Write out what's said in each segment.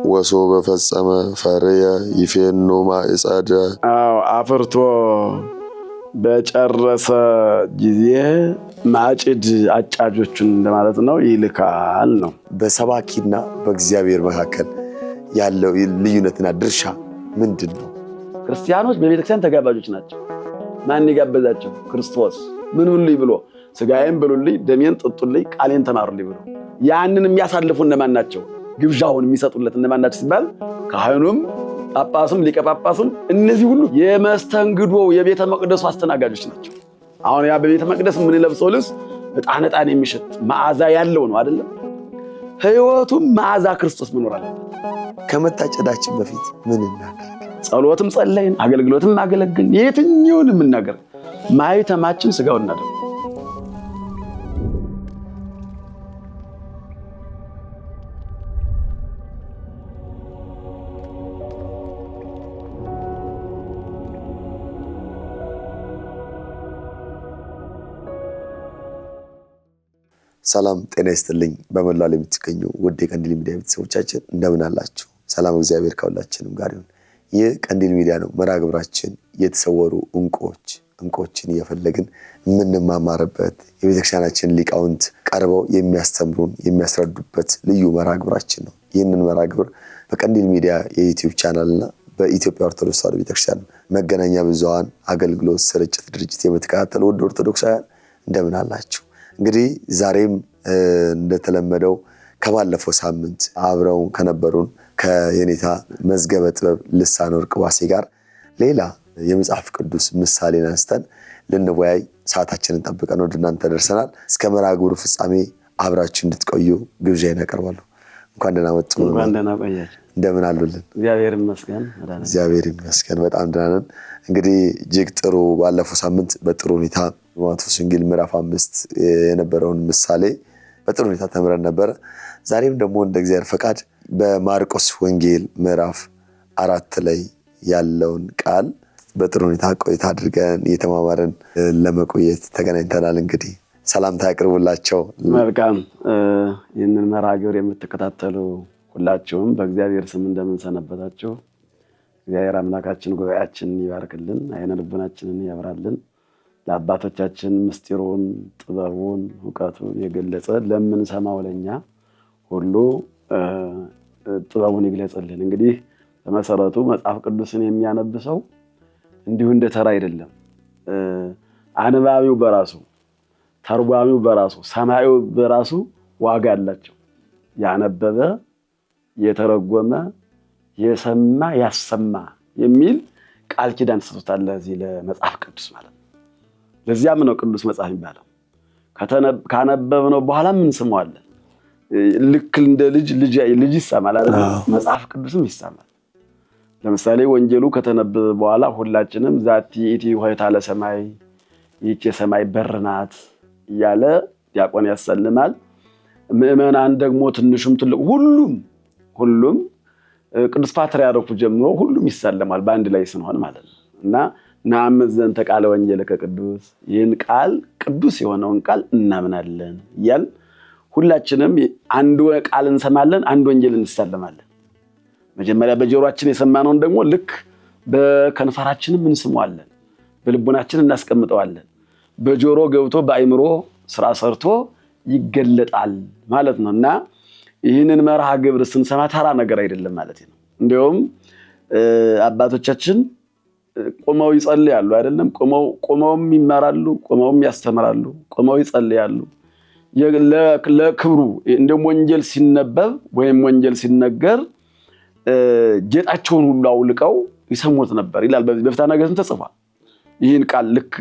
ወሶ በፈጸመ ፈርየ ይፌኖ ማዕጻደ አፍርቶ በጨረሰ ጊዜ ማጭድ አጫጆቹን እንደማለት ነው ይልካል ነው። በሰባኪና በእግዚአብሔር መካከል ያለው ልዩነትና ድርሻ ምንድነው? ክርስቲያኖች በቤተክርስቲያን ተጋባዦች ናቸው። ማን ይጋበዛቸው? ክርስቶስ። ምን ሁሉይ ብሎ ስጋዬን ብሉልኝ ደሜን ጠጡልኝ ቃሌን ተማሩልኝ ብሎ ያንን የሚያሳልፉ እነማን ናቸው? ግብዣውን የሚሰጡለት እነማን ናቸው ሲባል ካህኑም ጳጳሱም ሊቀ ጳጳሱም እነዚህ ሁሉ የመስተንግዶ የቤተ መቅደሱ አስተናጋጆች ናቸው። አሁን ያ በቤተ መቅደስ ምን ለብሰው ልብስ ዕጣን የሚሸት መዓዛ ያለው ነው አይደለም? ሕይወቱም መዓዛ ክርስቶስ መኖር አለበት። ከመታጨዳችን በፊት ምን እናደርግ? ጸሎትም ጸለይን፣ አገልግሎትም አገለግልን፣ የትኛውንም እናገር ማኅተማችን ስጋው እናደርግ። ሰላም ጤና ይስጥልኝ። በመላው ዓለም የምትገኙ ውድ የቀንዲል ሚዲያ ቤተሰቦቻችን እንደምን አላችሁ? ሰላም እግዚአብሔር ከሁላችንም ጋር ይሁን። ይህ ቀንዲል ሚዲያ ነው። መርሃ ግብራችን የተሰወሩ እንቁዎችን እየፈለግን የምንማማርበት የቤተክርስቲያናችን ሊቃውንት ቀርበው የሚያስተምሩን የሚያስረዱበት ልዩ መርሃ ግብራችን ነው። ይህንን መርሃ ግብር በቀንዲል ሚዲያ የዩቲዩብ ቻናልና በኢትዮጵያ ኦርቶዶክስ ተዋሕዶ ቤተክርስቲያን መገናኛ ብዙሃን አገልግሎት ስርጭት ድርጅት የምትከታተሉ ውድ ኦርቶዶክሳውያን እንደምን አላችሁ? እንግዲህ ዛሬም እንደተለመደው ከባለፈው ሳምንት አብረው ከነበሩን ከየኔታ መዝገበ ጥበብ ልሳነ ወርቅ ዋሴ ጋር ሌላ የመጽሐፍ ቅዱስ ምሳሌን አንስተን ልንወያይ ሰዓታችንን ጠብቀን ወደ እናንተ ደርሰናል። እስከ መርሃ ግብሩ ፍጻሜ አብራችሁ እንድትቆዩ ግብዣዬን አቀርባለሁ። እንኳን ደህና መጡ። እንኳን ደህና ቆያችሁ። እንደምን አሉልን? እግዚአብሔር ይመስገን። እግዚአብሔር ይመስገን በጣም ደህና ነን። እንግዲህ እጅግ ጥሩ ባለፈው ሳምንት በጥሩ ሁኔታ ማቴዎስ ወንጌል ምዕራፍ 5 የነበረውን ምሳሌ በጥሩ ሁኔታ ተምረን ነበር። ዛሬም ደግሞ እንደ እግዚአብሔር ፈቃድ በማርቆስ ወንጌል ምዕራፍ 4 ላይ ያለውን ቃል በጥሩ ሁኔታ ቆይታ አድርገን እየተማማረን ለመቆየት ተገናኝተናል። እንግዲህ ሰላምታ ያቅርቡላቸው። መልካም። ይህንን መርሃ ግብር የምትከታተሉ ሁላችሁም በእግዚአብሔር ስም እንደምን ሰነበታችሁ? እግዚአብሔር አምላካችን ጉባኤያችንን ይባርክልን፣ አይነ ልቡናችንን ያብራልን። ለአባቶቻችን ምስጢሩን ጥበቡን ዕውቀቱን የገለጸ ለምንሰማው ለኛ ሁሉ ጥበቡን ይግለጽልን። እንግዲህ በመሰረቱ መጽሐፍ ቅዱስን የሚያነብ ሰው እንዲሁ እንደ ተራ አይደለም። አንባቢው በራሱ ተርጓሚው በራሱ ሰማዩ በራሱ ዋጋ አላቸው። ያነበበ የተረጎመ የሰማ ያሰማ የሚል ቃል ኪዳን ተሰጥቷል ለዚህ ለመጽሐፍ ቅዱስ ማለት ነው። ለዚያም ነው ቅዱስ መጽሐፍ የሚባለው። ካነበብነው በኋላ ምን እንሰማዋለን? ልክ እንደ ልጅ ይሰማል አይደል? መጽሐፍ ቅዱስም ይሰማል። ለምሳሌ ወንጌሉ ከተነበበ በኋላ ሁላችንም ዛቲ ኢቲ ሆይታ ለሰማይ ይህች የሰማይ በር ናት እያለ ዲያቆን ያሰልማል። ምእመናን ደግሞ ትንሹም ትልቅ ሁሉም ቅዱስ ፓትርያርኩ ጀምሮ ሁሉም ይሰለማል በአንድ ላይ ስንሆን ማለት ነው። እና ናመዘን ተቃለ ወንጌል ከቅዱስ ይህን ቃል ቅዱስ የሆነውን ቃል እናምናለን እያል ሁላችንም አንድ ቃል እንሰማለን፣ አንድ ወንጌል እንሰለማለን። መጀመሪያ በጆሮአችን የሰማነውን ደግሞ ልክ በከንፈራችንም እንስመዋለን፣ በልቡናችን እናስቀምጠዋለን። በጆሮ ገብቶ በአይምሮ ስራ ሰርቶ ይገለጣል ማለት ነው። እና ይህንን መርሃ ግብር ስንሰማ ተራ ነገር አይደለም ማለት ነው። እንዲሁም አባቶቻችን ቆመው ይጸልያሉ አይደለም? ቆመውም ይማራሉ፣ ቆመውም ያስተምራሉ፣ ቆመው ይጸልያሉ። ለክብሩ እንደም ወንጌል ሲነበብ ወይም ወንጌል ሲነገር ጌጣቸውን ሁሉ አውልቀው ይሰሙት ነበር ይላል በፍትሐ ነገሥት ተጽፏል። ይህን ቃል ልክ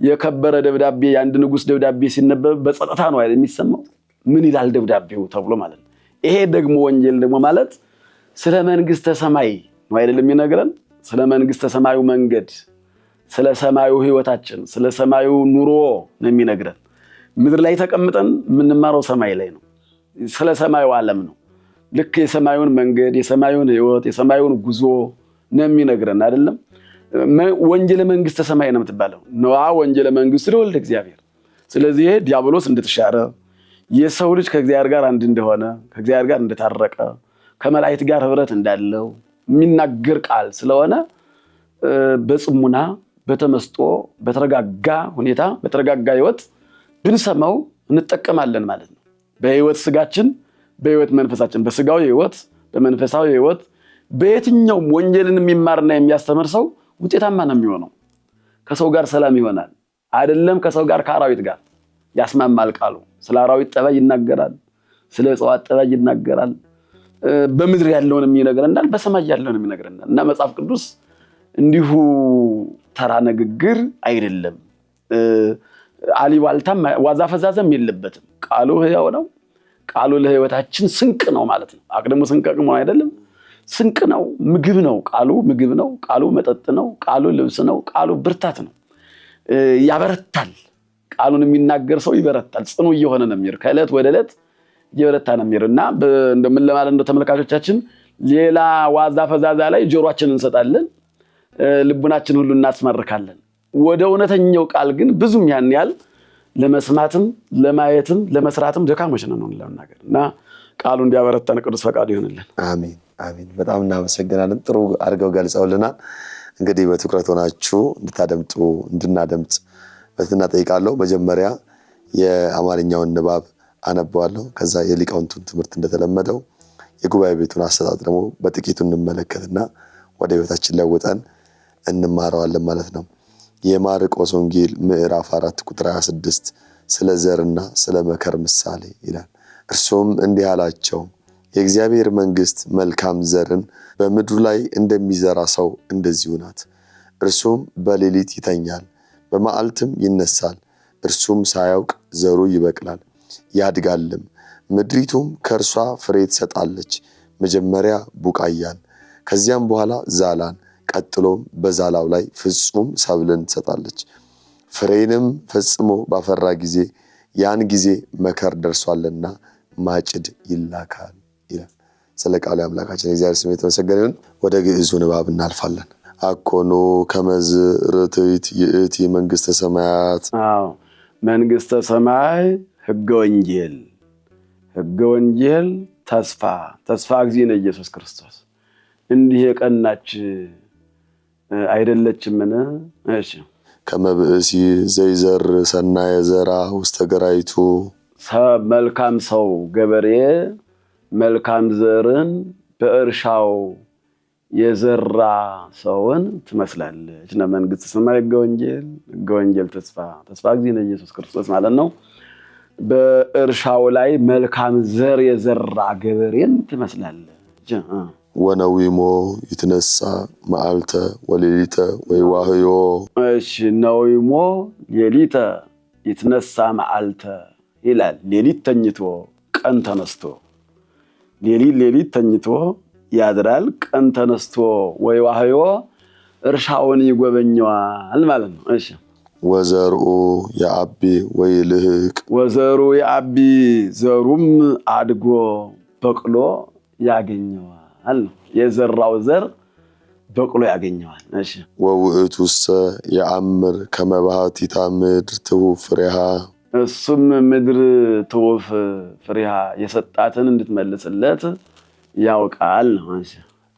የከበረ ደብዳቤ የአንድ ንጉሥ ደብዳቤ ሲነበብ በጸጥታ ነው አይደል የሚሰማው? ምን ይላል ደብዳቤው ተብሎ ማለት ነው። ይሄ ደግሞ ወንጌል ደግሞ ማለት ስለ መንግስተ ሰማይ ነው አይደለም የሚነግረን? ስለ መንግስተ ሰማዩ መንገድ፣ ስለ ሰማዩ ህይወታችን፣ ስለ ሰማዩ ኑሮ ነው የሚነግረን። ምድር ላይ ተቀምጠን የምንማረው ሰማይ ላይ ነው። ስለ ሰማዩ ዓለም ነው። ልክ የሰማዩን መንገድ፣ የሰማዩን ህይወት፣ የሰማዩን ጉዞ ነው የሚነግረን አይደለም? ወንጌለ መንግስተ ሰማይ ነው የምትባለው። ነዋ ወንጌለ መንግስት ለወልደ እግዚአብሔር። ስለዚህ ዲያብሎስ እንደተሻረ የሰው ልጅ ከእግዚአብሔር ጋር አንድ እንደሆነ ከእግዚአብሔር ጋር እንደታረቀ ከመላእክት ጋር ህብረት እንዳለው የሚናገር ቃል ስለሆነ በጽሙና በተመስጦ በተረጋጋ ሁኔታ በተረጋጋ ህይወት ብንሰማው እንጠቀማለን ማለት ነው። በህይወት ስጋችን በህይወት መንፈሳችን በስጋው ህይወት በመንፈሳዊ ህይወት በየትኛውም ወንጌልን የሚማርና የሚያስተምር ሰው ውጤታማ ነው የሚሆነው። ከሰው ጋር ሰላም ይሆናል። አይደለም ከሰው ጋር ከአራዊት ጋር ያስማማል ቃሉ። ስለ አራዊት ጠባይ ይናገራል፣ ስለ እጽዋት ጠባይ ይናገራል። በምድር ያለውን ይነግረናል፣ በሰማይ ያለውን ይነግረናል። እና መጽሐፍ ቅዱስ እንዲሁ ተራ ንግግር አይደለም። አሉባልታም ዋዛ ፈዛዘም የለበትም። ቃሉ ሕያው ነው። ቃሉ ለህይወታችን ስንቅ ነው ማለት ነው። አቅድሞ ስንቅ ነው አይደለም፣ ስንቅ ነው፣ ምግብ ነው። ቃሉ ምግብ ነው፣ ቃሉ መጠጥ ነው፣ ቃሉ ልብስ ነው፣ ቃሉ ብርታት ነው። ያበረታል። ቃሉን የሚናገር ሰው ይበረታል። ጽኑ እየሆነ ነው የሚሄድ፣ ከዕለት ወደ ዕለት እየበረታ ነው የሚሄድ እና እንደምን ለማለት ነው ተመልካቾቻችን፣ ሌላ ዋዛ ፈዛዛ ላይ ጆሮአችንን እንሰጣለን፣ ልቡናችን ሁሉ እናስማርካለን። ወደ እውነተኛው ቃል ግን ብዙም ያን ያህል ለመስማትም ለማየትም ለመስራትም ደካሞች ነን ለመናገር እና ቃሉ እንዲያበረታን ቅዱስ ፈቃዱ ይሁንልን። አሜን አሜን። በጣም እናመሰግናለን። ጥሩ አድርገው ገልጸውልናል። እንግዲህ በትኩረት ሆናችሁ እንድታደምጡ እንድናደምጥ በትህትና ጠይቃለሁ። መጀመሪያ የአማርኛውን ንባብ አነበዋለሁ። ከዛ የሊቃውንቱን ትምህርት እንደተለመደው የጉባኤ ቤቱን አሰጣጥ ደግሞ በጥቂቱ እንመለከትና ወደ ህይወታችን ለውጠን እንማረዋለን ማለት ነው። የማርቆስ ወንጌል ምዕራፍ 4 ቁጥር 26 ስለ ዘርና ስለ መከር ምሳሌ ይላል። እርሱም እንዲህ አላቸው፣ የእግዚአብሔር መንግስት መልካም ዘርን በምድሩ ላይ እንደሚዘራ ሰው እንደዚሁ ናት። እርሱም በሌሊት ይተኛል፣ በመዓልትም ይነሳል። እርሱም ሳያውቅ ዘሩ ይበቅላል ያድጋልም፣ ምድሪቱም ከእርሷ ፍሬ ትሰጣለች። መጀመሪያ ቡቃያን፣ ከዚያም በኋላ ዛላን፣ ቀጥሎም በዛላው ላይ ፍጹም ሰብልን ትሰጣለች። ፍሬንም ፈጽሞ ባፈራ ጊዜ ያን ጊዜ መከር ደርሷልና ማጭድ ይላካል ይላል። ስለ ቃሉ አምላካችን እግዚአብሔር ስም የተመሰገነ ይሁን። ወደ ግዕዙ ንባብ እናልፋለን። አኮኖ ከመዝ ርትዕት ይእቲ መንግስተ ሰማያት። መንግስተ ሰማይ ህገ ወንጌል፣ ህገ ወንጌል ተስፋ እግዚእነ ኢየሱስ ክርስቶስ እንዲህ የቀናች አይደለችምን? እሺ ከመብእሲ ዘይዘር ሰናየ ዘራ ውስተ ገራይቱ። መልካም ሰው ገበሬ መልካም ዘርን በእርሻው የዘራ ሰውን ትመስላለች። መንግስተ ሰማይ ህገ ወንጌል ተስፋ እግዚእነ ኢየሱስ ክርስቶስ ማለት ነው። በእርሻው ላይ መልካም ዘር የዘራ ገበሬን ትመስላለች። ወነዊሞ ይትነሳ መዓልተ ወሌሊተ ወይዋህዮ። እሺ ነዊሞ ሌሊተ ይትነሳ መዓልተ ይላል። ሌሊት ተኝቶ ቀን ተነስቶ፣ ሌሊት ተኝቶ ያድራል፣ ቀን ተነስቶ ወይዋህዮ እርሻውን ይጎበኘዋል ማለት ነው። እሺ ወዘርኡ የአቢ ወይልህቅ። ወዘሩ የአቢ ዘሩም አድጎ በቅሎ ያገኘዋል ነው። የዘራው ዘር በቅሎ ያገኘዋል። እሺ ወውእቱሰ የአምር ከመባህቲታ ምድር ትሁብ ፍሬሃ። እሱም ምድር ትሁብ ፍሬሃ የሰጣትን እንድትመልስለት ያውቃል ነው። እሺ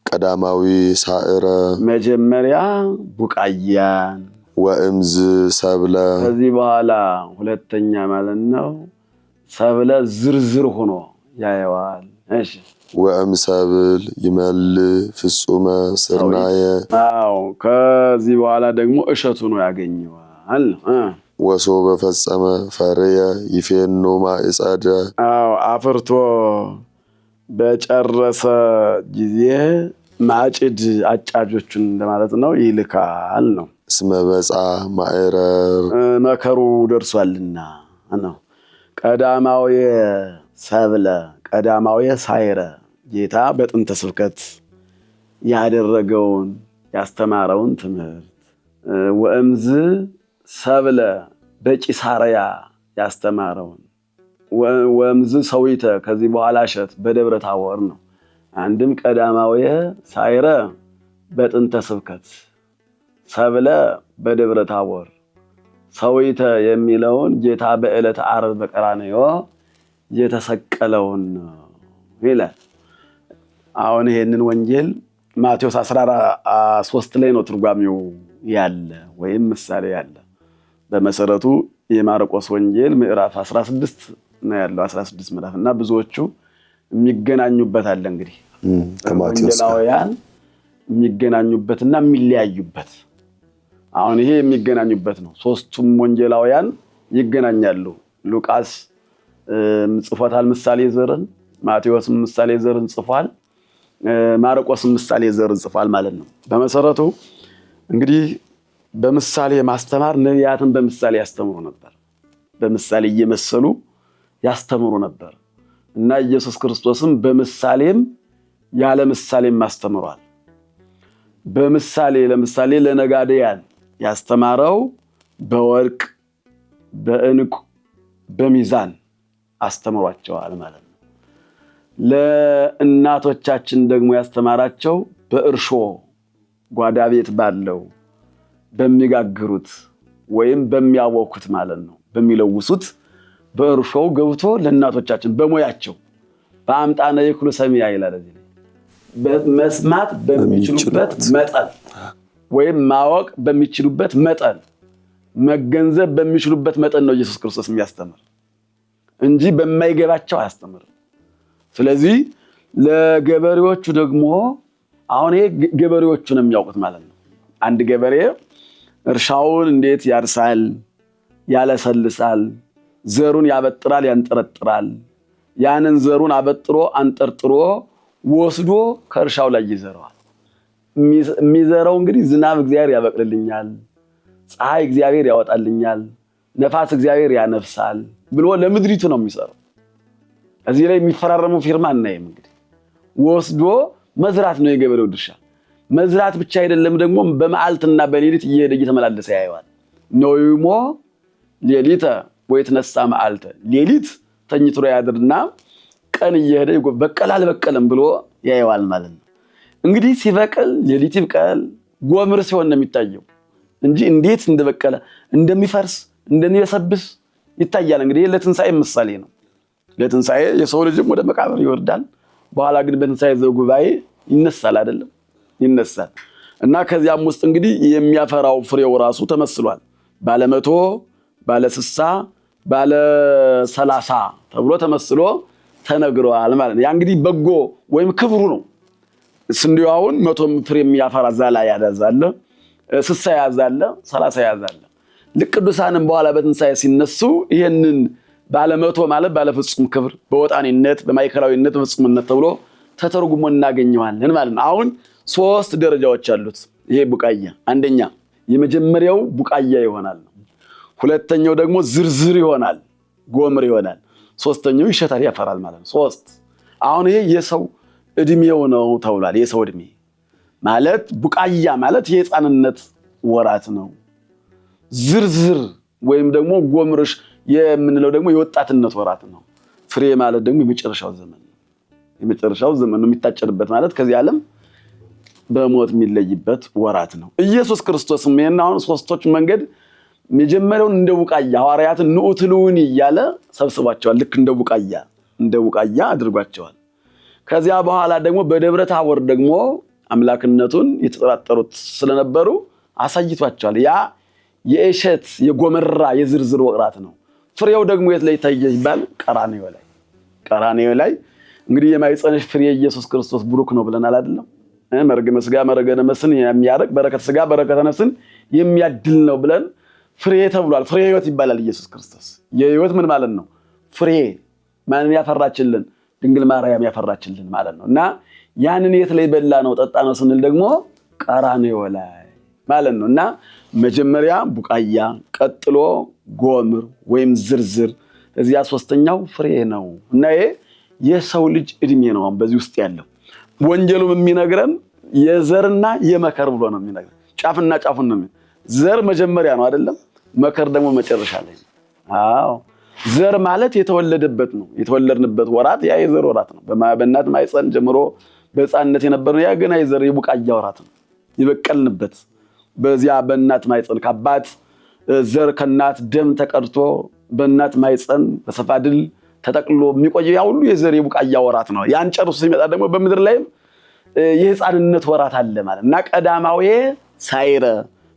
ቀዳማዊ ሳዕረ መጀመሪያ ቡቃያን ወእምዝ ሰብለ። ከዚህ በኋላ ሁለተኛ ማለት ነው ሰብለ ዝርዝር ሆኖ ያየዋል። እሺ ወእም ሰብል ይመል ፍጹመ ስርናየ። ከዚህ በኋላ ደግሞ እሸቱ ነው ያገኘዋል። ወሶ በፈጸመ ፈርየ ይፌኖ ማዕጸደ። አፍርቶ በጨረሰ ጊዜ ማጭድ አጫጆቹን እንደማለት ነው ይልካል ነው። እስመ በጻ ማዕረር መከሩ ደርሷልና ነው። ቀዳማዊ ሰብለ ቀዳማዊ ሳይረ ጌታ በጥንተ ስብከት ያደረገውን ያስተማረውን ትምህርት ወእምዝ ሰብለ በቂሳርያ ያስተማረውን ወእምዝ ሰዊተ ከዚህ በኋላ እሸት በደብረ ታቦር ነው። አንድም ቀዳማዊ ሳይረ በጥንተ ስብከት ሰብለ በደብረ ታቦር ሰዊተ የሚለውን ጌታ በዕለተ ዓርብ በቀራንዮ የተሰቀለውን ይላል። አሁን ይሄንን ወንጌል ማቴዎስ 13 ላይ ነው ትርጓሜው ያለ ወይም ምሳሌ ያለ። በመሰረቱ የማርቆስ ወንጌል ምዕራፍ 16 ነው ያለው 16 ምዕራፍ እና ብዙዎቹ የሚገናኙበት አለ። እንግዲህ ወንጌላውያን የሚገናኙበትና የሚለያዩበት። አሁን ይሄ የሚገናኙበት ነው። ሶስቱም ወንጌላውያን ይገናኛሉ። ሉቃስ ጽፎታል ምሳሌ ዘርን፣ ማቴዎስ ምሳሌ ዘርን ጽፏል፣ ማርቆስ ምሳሌ ዘርን ጽፏል ማለት ነው። በመሰረቱ እንግዲህ በምሳሌ ማስተማር ነቢያትን በምሳሌ ያስተምሩ ነበር። በምሳሌ እየመሰሉ ያስተምሩ ነበር እና ኢየሱስ ክርስቶስም በምሳሌም ያለ ምሳሌም አስተምሯል። በምሳሌ ለምሳሌ ለነጋዴያን ያስተማረው በወርቅ በዕንቁ በሚዛን አስተምሯቸዋል ማለት ነው። ለእናቶቻችን ደግሞ ያስተማራቸው በእርሾ ጓዳ ቤት ባለው በሚጋግሩት ወይም በሚያወኩት ማለት ነው፣ በሚለውሱት በእርሾው ገብቶ ለእናቶቻችን በሞያቸው በአምጣነ ይኩሉ ሰሚያ ይላል። መስማት በሚችሉበት መጠን ወይም ማወቅ በሚችሉበት መጠን መገንዘብ በሚችሉበት መጠን ነው ኢየሱስ ክርስቶስ የሚያስተምር እንጂ በማይገባቸው አያስተምርም። ስለዚህ ለገበሬዎቹ ደግሞ አሁን ይሄ ገበሬዎቹ ነው የሚያውቁት ማለት ነው። አንድ ገበሬ እርሻውን እንዴት ያርሳል፣ ያለሰልሳል፣ ዘሩን ያበጥራል፣ ያንጠረጥራል። ያንን ዘሩን አበጥሮ አንጠርጥሮ ወስዶ ከእርሻው ላይ ይዘራዋል። የሚዘራው እንግዲህ ዝናብ እግዚአብሔር ያበቅልልኛል፣ ፀሐይ እግዚአብሔር ያወጣልኛል፣ ነፋስ እግዚአብሔር ያነፍሳል ብሎ ለምድሪቱ ነው የሚሰራው። እዚህ ላይ የሚፈራረሙ ፊርማ እናይም። እንግዲህ ወስዶ መዝራት ነው የገበሬው ድርሻ። መዝራት ብቻ አይደለም ደግሞ በመዓልትና በሌሊት እየሄደ እየተመላለሰ ያየዋል። ነውሞ ሌሊተ ወይትነሳ መዓልተ፣ ሌሊት ተኝቶ ያድርና ቀን እየሄደ በቀላል በቀለም ብሎ ያየዋል ማለት ነው። እንግዲህ ሲበቀል ሌሊት ይብቀል ጎምር ሲሆን ነው የሚታየው እንጂ እንዴት እንደበቀለ እንደሚፈርስ እንደሚበሰብስ ይታያል። እንግዲህ ለትንሳኤ ምሳሌ ነው። ለትንሳኤ የሰው ልጅም ወደ መቃብር ይወርዳል፣ በኋላ ግን በትንሳኤ ዘጉባኤ ይነሳል አይደለም? ይነሳል። እና ከዚያም ውስጥ እንግዲህ የሚያፈራው ፍሬው ራሱ ተመስሏል። ባለ 100 ባለ 60 ባለ 30 ተብሎ ተመስሎ ተነግሯል ማለት ነው። ያ እንግዲህ በጎ ወይም ክብሩ ነው። ስንዴው አሁን 100 ፍሬ የሚያፈራ ዛላ ያዛለ፣ 60 ያዛለ፣ 30 ያዛለ። ለቅዱሳንም በኋላ በትንሳኤ ሲነሱ ይሄንን ባለ 100 ማለት ባለ ፍጹም ክብር በወጣኒነት በማይከላዊነት በፍጹምነት ተብሎ ተተርጉሞ እናገኘዋለን ማለት ነው። አሁን 3 ደረጃዎች አሉት ይሄ ቡቃያ። አንደኛ የመጀመሪያው ቡቃያ ይሆናል፣ ሁለተኛው ደግሞ ዝርዝር ይሆናል፣ ጎምር ይሆናል፣ ሶስተኛው ይሸታል ያፈራል ማለት ነው። 3 አሁን ይሄ የሰው እድሜው ነው ተብሏል። የሰው እድሜ ማለት ቡቃያ ማለት የሕፃንነት ወራት ነው። ዝርዝር ወይም ደግሞ ጎምርሽ የምንለው ደግሞ የወጣትነት ወራት ነው። ፍሬ ማለት ደግሞ የመጨረሻው ዘመን ነው። የመጨረሻው ዘመን ነው የሚታጨድበት ማለት ከዚህ ዓለም በሞት የሚለይበት ወራት ነው። ኢየሱስ ክርስቶስም ይሄን አሁን 3ቶች መንገድ መጀመሪያውን እንደ ቡቃያ ሐዋርያትን ንዑትሉኒ እያለ ሰብስቧቸዋል። ልክ እንደ ቡቃያ አድርጓቸዋል። ከዚያ በኋላ ደግሞ በደብረ ታቦር ደግሞ አምላክነቱን የተጠራጠሩት ስለነበሩ አሳይቷቸዋል። ያ የእሸት የጎመራ የዝርዝር ወራት ነው። ፍሬው ደግሞ የት ላይ ይታያል ይባል? ቀራንዮ ላይ እንግዲህ የማይጸንሽ ፍሬ ኢየሱስ ክርስቶስ ብሩክ ነው ብለናል አይደለም? መርገመ ሥጋ መርገመ ነፍስን የሚያርቅ በረከተ ሥጋ በረከተ ነፍስን የሚያድል ነው ብለን ፍሬ ተብሏል። ፍሬ ሕይወት ይባላል ኢየሱስ ክርስቶስ። የሕይወት ምን ማለት ነው? ፍሬ ማንም ያፈራችልን ድንግል ማርያም ያፈራችልን ማለት ነው። እና ያንን የት ላይ በላ ነው ጠጣ ነው ስንል ደግሞ ቀራንዮ ላይ ማለት ነው። እና መጀመሪያ ቡቃያ፣ ቀጥሎ ጎምር ወይም ዝርዝር፣ እዚያ 3ኛው ፍሬ ነው። እና ይሄ የሰው ልጅ እድሜ ነው በዚህ ውስጥ ያለው። ወንጌሉም የሚነግረን የዘርና የመከር ብሎ ነው የሚነግረን። ጫፍና ጫፉን ነው። ዘር መጀመሪያ ነው አይደለም? መከር ደግሞ መጨረሻ ላይ ነው። አዎ ዘር ማለት የተወለደበት ነው። የተወለድንበት ወራት ያ የዘር ወራት ነው። በእናት ማይፀን ጀምሮ በሕፃንነት የነበረው ያ ገና የዘር የቡቃያ ወራት ነው። የበቀልንበት በዚያ በእናት ማይፀን ከአባት ዘር ከእናት ደም ተቀድቶ በእናት ማይፀን በሰፋድል ተጠቅሎ የሚቆየው ያ ሁሉ የዘር የቡቃያ ወራት ነው። ያን ጨርሶ ሲመጣ ደግሞ በምድር ላይ የህፃንነት ወራት አለ ማለት እና ቀዳማዊ ሳይረ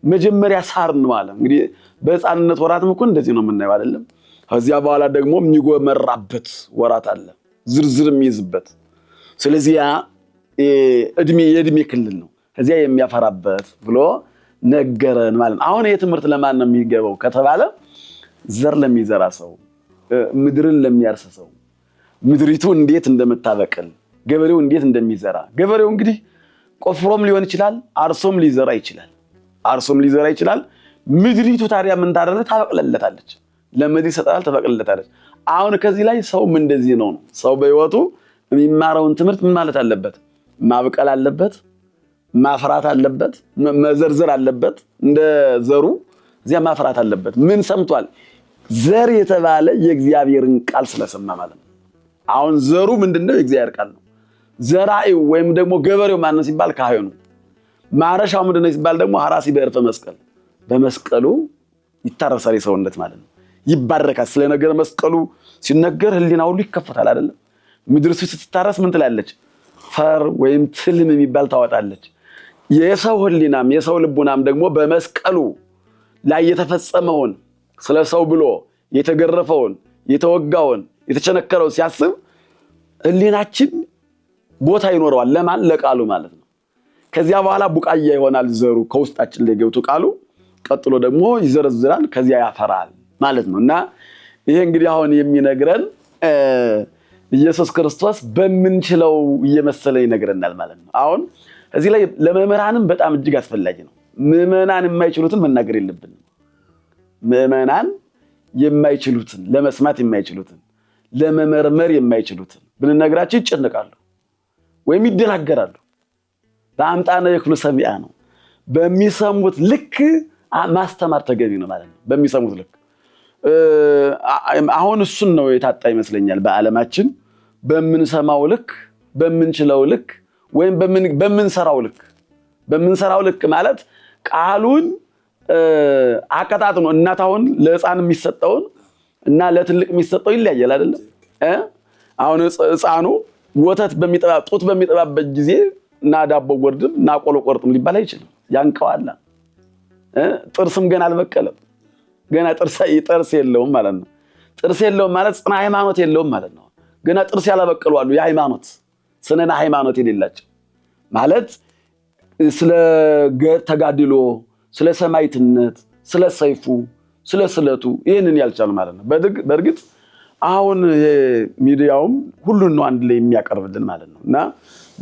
መጀመሪያ ሳር ነው አለ። እንግዲህ በህፃንነት ወራትም እኮ እንደዚህ ነው የምናየው አይደለም። ከዚያ በኋላ ደግሞ የሚጎመራበት ወራት አለ ዝርዝር የሚይዝበት። ስለዚህ ያ የእድሜ ክልል ነው ከዚያ የሚያፈራበት ብሎ ነገረን ማለት። አሁን ይሄ ትምህርት ለማን ነው የሚገባው ከተባለ ዘር ለሚዘራ ሰው፣ ምድርን ለሚያርስ ሰው፣ ምድሪቱ እንዴት እንደምታበቅል ገበሬው እንዴት እንደሚዘራ። ገበሬው እንግዲህ ቆፍሮም ሊሆን ይችላል፣ አርሶም ሊዘራ ይችላል። ምድሪቱ ታዲያ ምን ታደርጋለች? ታበቅለለታለች። ለምድር ይሰጣል፣ ታበቅለለታለች። አሁን ከዚህ ላይ ሰውም እንደዚህ ነው። ሰው በህይወቱ የሚማረውን ትምህርት ምን ማለት አለበት? ማብቀል አለበት፣ ማፍራት አለበት፣ መዘርዘር አለበት። እንደ ዘሩ እዚያ ማፍራት አለበት። ምን ሰምቷል? ዘር የተባለ የእግዚአብሔርን ቃል ስለሰማ ማለት ነው። አሁን ዘሩ ምንድነው? የእግዚአብሔር ቃል ነው። ዘራኢው ወይም ደግሞ ገበሬው ማን ነው ሲባል ካህኑ። ማረሻው ምንድነው ሲባል ደግሞ ሐራሲ በዕርፈ መስቀል፣ በመስቀሉ ይታረሳል የሰውነት ማለት ነው። ይባረካል። ስለ ነገር መስቀሉ ሲነገር ህሊና ሁሉ ይከፈታል አይደለም። ምድር ስትታረስ ምን ትላለች? ፈር ወይም ትልም የሚባል ታወጣለች። የሰው ህሊናም የሰው ልቡናም ደግሞ በመስቀሉ ላይ የተፈጸመውን ስለ ሰው ብሎ የተገረፈውን የተወጋውን የተቸነከረውን ሲያስብ ህሊናችን ቦታ ይኖረዋል። ለማን? ለቃሉ ማለት ነው። ከዚያ በኋላ ቡቃያ ይሆናል ዘሩ ከውስጣችን ላይ ገብቶ ቃሉ ቀጥሎ ደግሞ ይዘረዝራል፣ ከዚያ ያፈራል ማለት ነው። እና ይሄ እንግዲህ አሁን የሚነግረን ኢየሱስ ክርስቶስ በምንችለው እየመሰለ ይነግረናል ማለት ነው። አሁን እዚህ ላይ ለምዕመናንም በጣም እጅግ አስፈላጊ ነው። ምዕመናን የማይችሉትን መናገር የለብንም። ምዕመናን የማይችሉትን ለመስማት የማይችሉትን ለመመርመር የማይችሉትን ብንነግራቸው ይጨነቃሉ ወይም ይደናገራሉ። በአምጣነ የክሉ ሰሚዓ ነው። በሚሰሙት ልክ ማስተማር ተገቢ ነው ማለት ነው። በሚሰሙት ልክ አሁን እሱን ነው የታጣ ይመስለኛል በዓለማችን። በምንሰማው ልክ፣ በምንችለው ልክ ወይም በምንሰራው ልክ ማለት ቃሉን አቀጣጥኖ እናት አሁን ለሕፃን የሚሰጠውን እና ለትልቅ የሚሰጠው ይለያያል አይደለም። አሁን ሕፃኑ ወተት ጡት በሚጠባበት ጊዜ እና ዳቦ ጎርድም እና ቆሎ ቆርጥም ሊባል አይችልም። ያንቀዋል። ጥርስም ገና አልበቀለም። ገና ጥርስ የለውም ማለት ነው። ጥርስ የለውም ማለት ጽና ሃይማኖት የለውም ማለት ነው። ገና ጥርስ ያላበቀሉ አሉ። የሃይማኖት ስነና ሃይማኖት የሌላቸው ማለት ስለ ተጋድሎ፣ ስለ ሰማዕትነት፣ ስለ ሰይፉ፣ ስለ ስለቱ ይህንን ያልቻሉ ማለት ነው። በእርግጥ አሁን ሚዲያውም ሁሉን ነው አንድ ላይ የሚያቀርብልን ማለት ነው። እና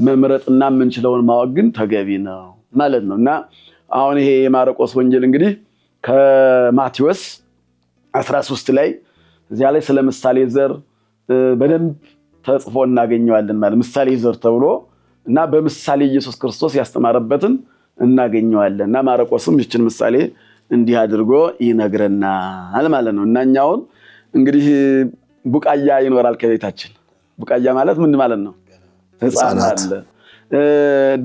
መምረጥና የምንችለውን ማወቅ ግን ተገቢ ነው ማለት ነው። እና አሁን ይሄ የማርቆስ ወንጌል እንግዲህ ከማቴዎስ 13 ላይ እዚያ ላይ ስለ ምሳሌ ዘር በደንብ ተጽፎ እናገኘዋለን ማለት ምሳሌ ዘር ተብሎ እና በምሳሌ ኢየሱስ ክርስቶስ ያስተማረበትን እናገኘዋለን። እና ማርቆስም ይችን ምሳሌ እንዲህ አድርጎ ይነግረናል ማለት ነው። እና እኛውን እንግዲህ ቡቃያ ይኖራል ከቤታችን። ቡቃያ ማለት ምን ማለት ነው? ሕፃን አለ፣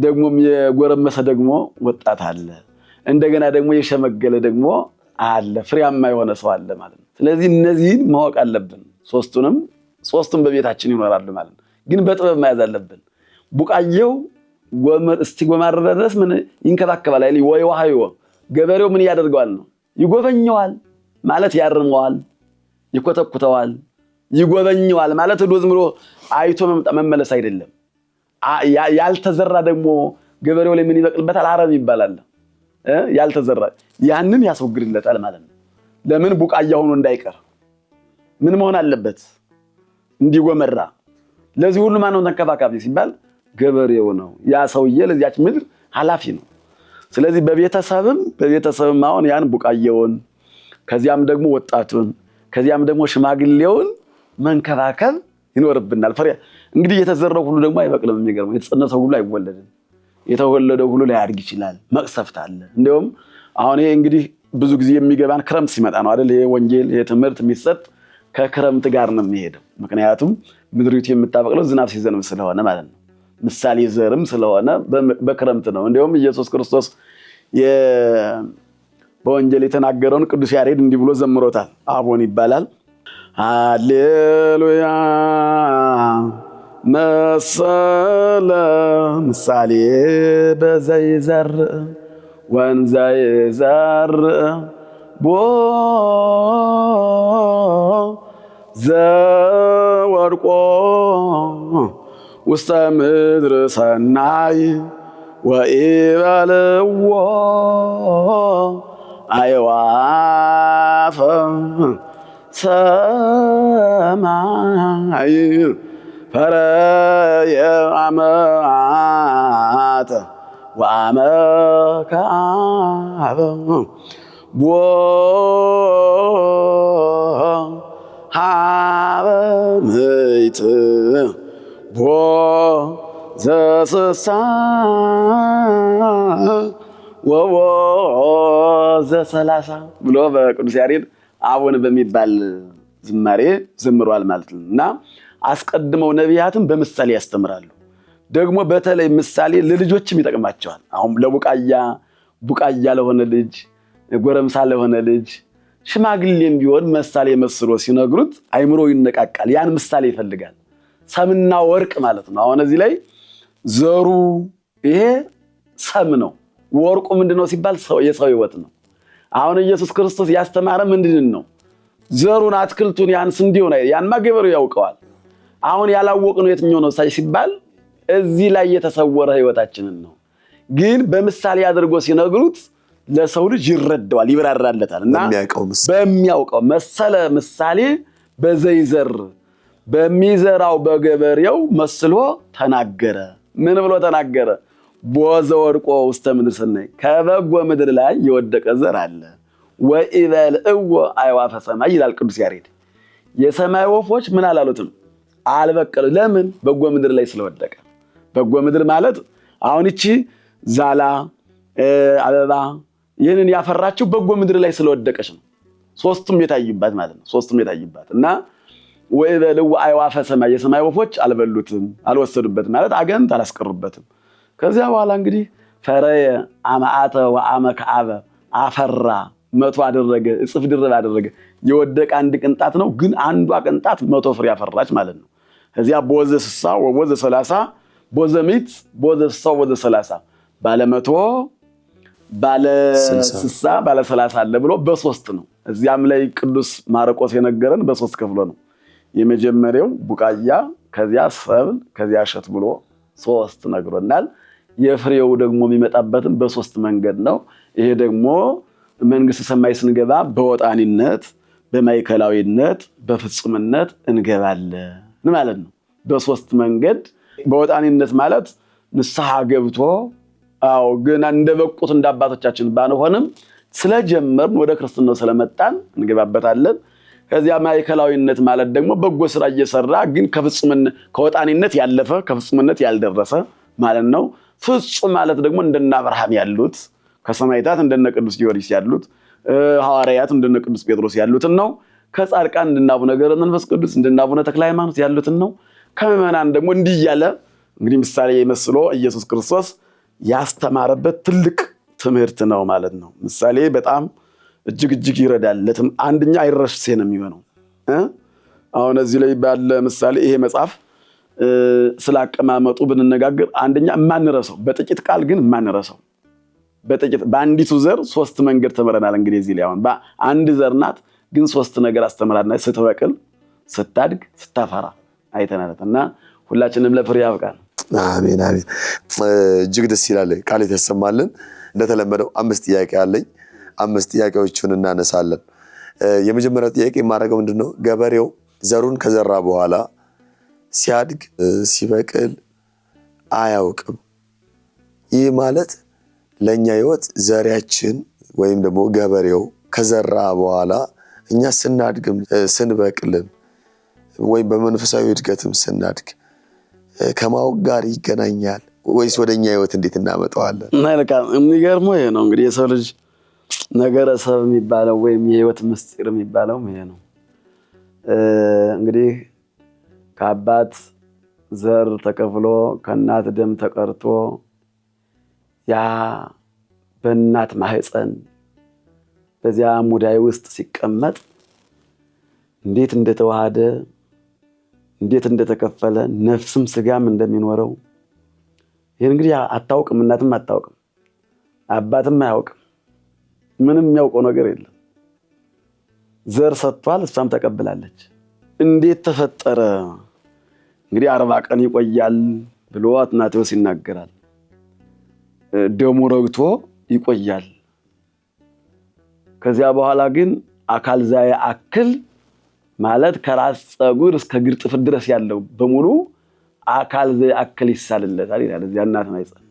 ደግሞም የጎረመሰ ደግሞ ወጣት አለ፣ እንደገና ደግሞ የሸመገለ ደግሞ አለ፣ ፍሬያማ የሆነ ሰው አለ ማለት ነው። ስለዚህ እነዚህን ማወቅ አለብን። ሶስቱም በቤታችን ይኖራሉ ማለት ነው። ግን በጥበብ መያዝ አለብን። ቡቃየው እስኪጎማር ድረስ ምን ይንከባከባል አይደል? ወይ ውሃዩ ገበሬው ምን ያደርገዋል ነው? ይጎበኘዋል ማለት ያርመዋል፣ ይኮተኩተዋል፣ ይጎበኘዋል ማለት ሄዶ ዝም ብሎ አይቶ መመለስ አይደለም። ያልተዘራ ደግሞ ገበሬው ላይ ምን ይበቅልበታል? አረም ይባላል። ያልተዘራ ያንን ያስወግድለታል ማለት ነው። ለምን? ቡቃያ ሆኖ እንዳይቀር ምን መሆን አለበት? እንዲጎመራ። ለዚህ ሁሉ ማን ነው ተንከባካቢ ሲባል ገበሬው ነው። ያ ሰውዬ ለዚያች ምድር ኃላፊ ነው። ስለዚህ በቤተሰብም አሁን ያን ቡቃየውን ከዚያም ደግሞ ወጣቱን ከዚያም ደግሞ ሽማግሌውን መንከባከብ ይኖርብናል። እንግዲህ የተዘራው ሁሉ ደግሞ አይበቅልም። የሚገርመው የተጸነሰው ሁሉ አይወለድም። የተወለደው ሁሉ ላያድግ ይችላል። መቅሰፍት አለ። እንደውም አሁን ይሄ እንግዲህ ብዙ ጊዜ የሚገባን ክረምት ሲመጣ ነው አይደል? ይሄ ወንጌል ይሄ ትምህርት የሚሰጥ ከክረምት ጋር ነው የሚሄደው። ምክንያቱም ምድሪቱ የምታበቅለው ዝናብ ሲዘንብ ስለሆነ ማለት ነው። ምሳሌ ዘርም ስለሆነ በክረምት ነው። እንደውም ኢየሱስ ክርስቶስ በወንጌል የተናገረውን ቅዱስ ያሬድ እንዲህ ብሎ ዘምሮታል። አቦን ይባላል። ሃሌሉያ መሰለ ምሳሌ በዘይዘር ወንዘይዘር ቦ ዘወድቆ ውስተ ምድር ሰናይ ወኢበልዎ አዕዋፈ ሰማይ ፈረየ አመዓተ ወአመካበ ቦ ሀበ ምይት ቦ ዘስሳ ወቦ ዘሰላሳ ብሎ በቅዱስ ያሬድ አቡነ በሚባል ዝማሬ ዘምሯል ማለት ነው። እና አስቀድመው ነቢያትን በምሳሌ ያስተምራሉ። ደግሞ በተለይ ምሳሌ ለልጆችም ይጠቅማቸዋል። አሁን ቡቃያ ለሆነ ልጅ፣ ጎረምሳ ለሆነ ልጅ፣ ሽማግሌም ቢሆን ምሳሌ መስሎ ሲነግሩት አይምሮ ይነቃቃል። ያን ምሳሌ ይፈልጋል። ሰምና ወርቅ ማለት ነው። አሁን እዚህ ላይ ዘሩ ይሄ ሰም ነው። ወርቁ ምንድነው ሲባል የሰው ሕይወት ነው። አሁን ኢየሱስ ክርስቶስ ያስተማረ ምንድን ነው? ዘሩን፣ አትክልቱን፣ ያን ስንዴውን ያንማ ገበሬው ያውቀዋል። አሁን ያላወቅነው የትኛው ነው ሲባል እዚህ ላይ የተሰወረ ሕይወታችንን ነው። ግን በምሳሌ አድርጎ ሲነግሩት ለሰው ልጅ ይረዳዋል፣ ይብራራለታል። እና በሚያውቀው መሰለ ምሳሌ በዘይዘር በሚዘራው በገበሬው መስሎ ተናገረ። ምን ብሎ ተናገረ? ቦዘወድቆ ውስተ ምድር ሰናይ ከበጎ ምድር ላይ የወደቀ ዘር አለ። ወኢበልዕዎ አዕዋፈ ሰማይ ይላል ቅዱስ ያሬድ። የሰማይ ወፎች ምን አላሉትም? አልበቀሉ። ለምን? በጎ ምድር ላይ ስለወደቀ። በጎ ምድር ማለት አሁን እቺ ዛላ አበባ ይህንን ያፈራችው በጎ ምድር ላይ ስለወደቀች ነው። ሶስቱም የታዩባት ማለት ነው። ሶስቱም የታዩባት እና ወኢበልዕዎ አዕዋፈ ሰማይ የሰማይ ወፎች አልበሉትም፣ አልወሰዱበትም ማለት አገንት አላስቀሩበትም። ከዚያ በኋላ እንግዲህ ፈረየ አመዓተ ወአመካበ አፈራ፣ መቶ አደረገ፣ እጥፍ ድርብ አደረገ። የወደቀ አንድ ቅንጣት ነው፣ ግን አንዷ ቅንጣት 100 ፍሬ ያፈራች ማለት ነው። ከዚያ ቦዘ 60 ወቦዘ 30 ቦዘ 100 ቦዘ 60 ቦዘ 30 ባለ 100 ባለ 60 ባለ 30 አለ ብሎ በሶስት ነው። እዚያም ላይ ቅዱስ ማርቆስ የነገረን በሶስት ከፍሎ ነው። የመጀመሪያው ቡቃያ፣ ከዚያ ሰብል፣ ከዚያ እሸት ብሎ ሶስት ነግሮናል። የፍሬው ደግሞ የሚመጣበትም በሶስት መንገድ ነው። ይሄ ደግሞ መንግስተ ሰማይ ስንገባ በወጣኒነት፣ በማይከላዊነት፣ በፍጹምነት እንገባለን ማለት ነው። በሶስት መንገድ። በወጣኒነት ማለት ንስሐ ገብቶ ግን እንደበቁት እንደ አባቶቻችን ባንሆንም ስለጀመርን ወደ ክርስትናው ስለመጣን እንገባበታለን። ከዚያ ማይከላዊነት ማለት ደግሞ በጎ ስራ እየሰራ ግን ከወጣኒነት ያለፈ ከፍጹምነት ያልደረሰ ማለት ነው። ፍጹም ማለት ደግሞ እንደነ አብርሃም ያሉት ከሰማዕታት እንደነ ቅዱስ ጊዮርጊስ ያሉት ሐዋርያት እንደነ ቅዱስ ጴጥሮስ ያሉትን ነው። ከጻድቃን እንደነ አቡነ ገብረ መንፈስ ቅዱስ እንደነ አቡነ ተክለ ሃይማኖት ያሉትን ነው። ከምዕመናን ደግሞ እንዲህ እያለ እንግዲህ ምሳሌ መስሎ ኢየሱስ ክርስቶስ ያስተማረበት ትልቅ ትምህርት ነው ማለት ነው። ምሳሌ በጣም እጅግ ይረዳል። አንደኛ አይረሴ ነው የሚሆነው። አሁን እዚህ ላይ ባለ ምሳሌ ይሄ መጽሐፍ ስላቀማመጡ ብንነጋገር አንደኛ የማንረሳው በጥቂት ቃል ግን የማንረሳው በአንዲቱ ዘር ሶስት መንገድ ተመረናል። እንግዲህ እዚህ ላይ አሁን በአንድ ዘር ናት ግን ሶስት ነገር አስተምራናል። ስትበቅል፣ ስታድግ፣ ስታፈራ አይተናል እና ሁላችንም ለፍሬ ያብቃን። አሜን አሜን። እጅግ ደስ ይላል። ቃል የተሰማልን። እንደተለመደው 5 ጥያቄ አለኝ። 5 ጥያቄዎችን እናነሳለን። የመጀመሪያው ጥያቄ የማደርገው ምንድነው? ገበሬው ዘሩን ከዘራ በኋላ ሲያድግ ሲበቅል አያውቅም። ይህ ማለት ለኛ ህይወት ዘሪያችን ወይም ደግሞ ገበሬው ከዘራ በኋላ እኛ ስናድግም ስንበቅልም ወይም በመንፈሳዊ እድገትም ስናድግ ከማወቅ ጋር ይገናኛል ወይስ ወደኛ ህይወት እንዴት እናመጣዋለን? መልካም። የሚገርመው ይሄ ነው እንግዲህ የሰው ልጅ ነገረ ሰብ የሚባለው ወይም የህይወት ምስጢር የሚባለው ይሄ ነው። እንግዲህ ከአባት ዘር ተከፍሎ ከእናት ደም ተቀርቶ ያ በእናት ማህፀን በዚያ ሙዳይ ውስጥ ሲቀመጥ እንዴት እንደተዋሃደ እንዴት እንደተከፈለ ነፍስም ስጋም እንደሚኖረው ይሄን እንግዲህ አታውቅም። እናትም አታውቅም፣ አባትም አያውቅም። ምንም የሚያውቀው ነገር የለም። ዘር ሰጥቷል፣ እሷም ተቀብላለች። እንዴት ተፈጠረ? እንግዲህ 40 ቀን ይቆያል ብሎ አትናቴዎስ ይናገራል። ደሙ ረግቶ ይቆያል። ከዚያ በኋላ ግን አካል ዛየ አክል ማለት ከራስ ፀጉር እስከ እግር ጥፍር ድረስ ያለው በሙሉ አካል ዛየ አክል ይሳልለታል ይላል እዚያ እናት ማይጸን።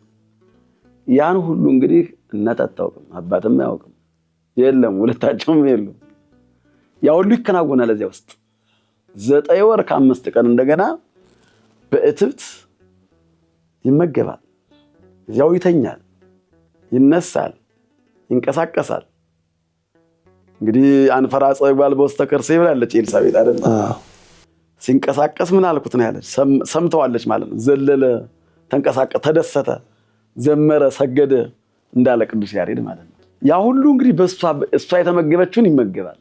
ያን ሁሉ እንግዲህ እናት አታውቅም፣ አባትም አያውቅም፣ የለም ሁለታቸውም የሉም። ያ ሁሉ ይከናወናል እዚያ ውስጥ 9 ወር ከ5 ቀን እንደገና በእትብት ይመገባል። እዚያው ይተኛል፣ ይነሳል፣ ይንቀሳቀሳል። እንግዲህ አንፈራጸ ይባል በስተከርሰ ይብላለች ኤልሳቤጥ አይደል? ሲንቀሳቀስ ምን አልኩት ነው ያለች። ሰምተዋለች ማለት ነው። ዘለለ፣ ተንቀሳቀሰ፣ ተደሰተ፣ ዘመረ፣ ሰገደ እንዳለ ቅዱስ ያሬድ ማለት ነው። ያ ሁሉ እንግዲህ እሷ የተመገበችውን ይመገባል።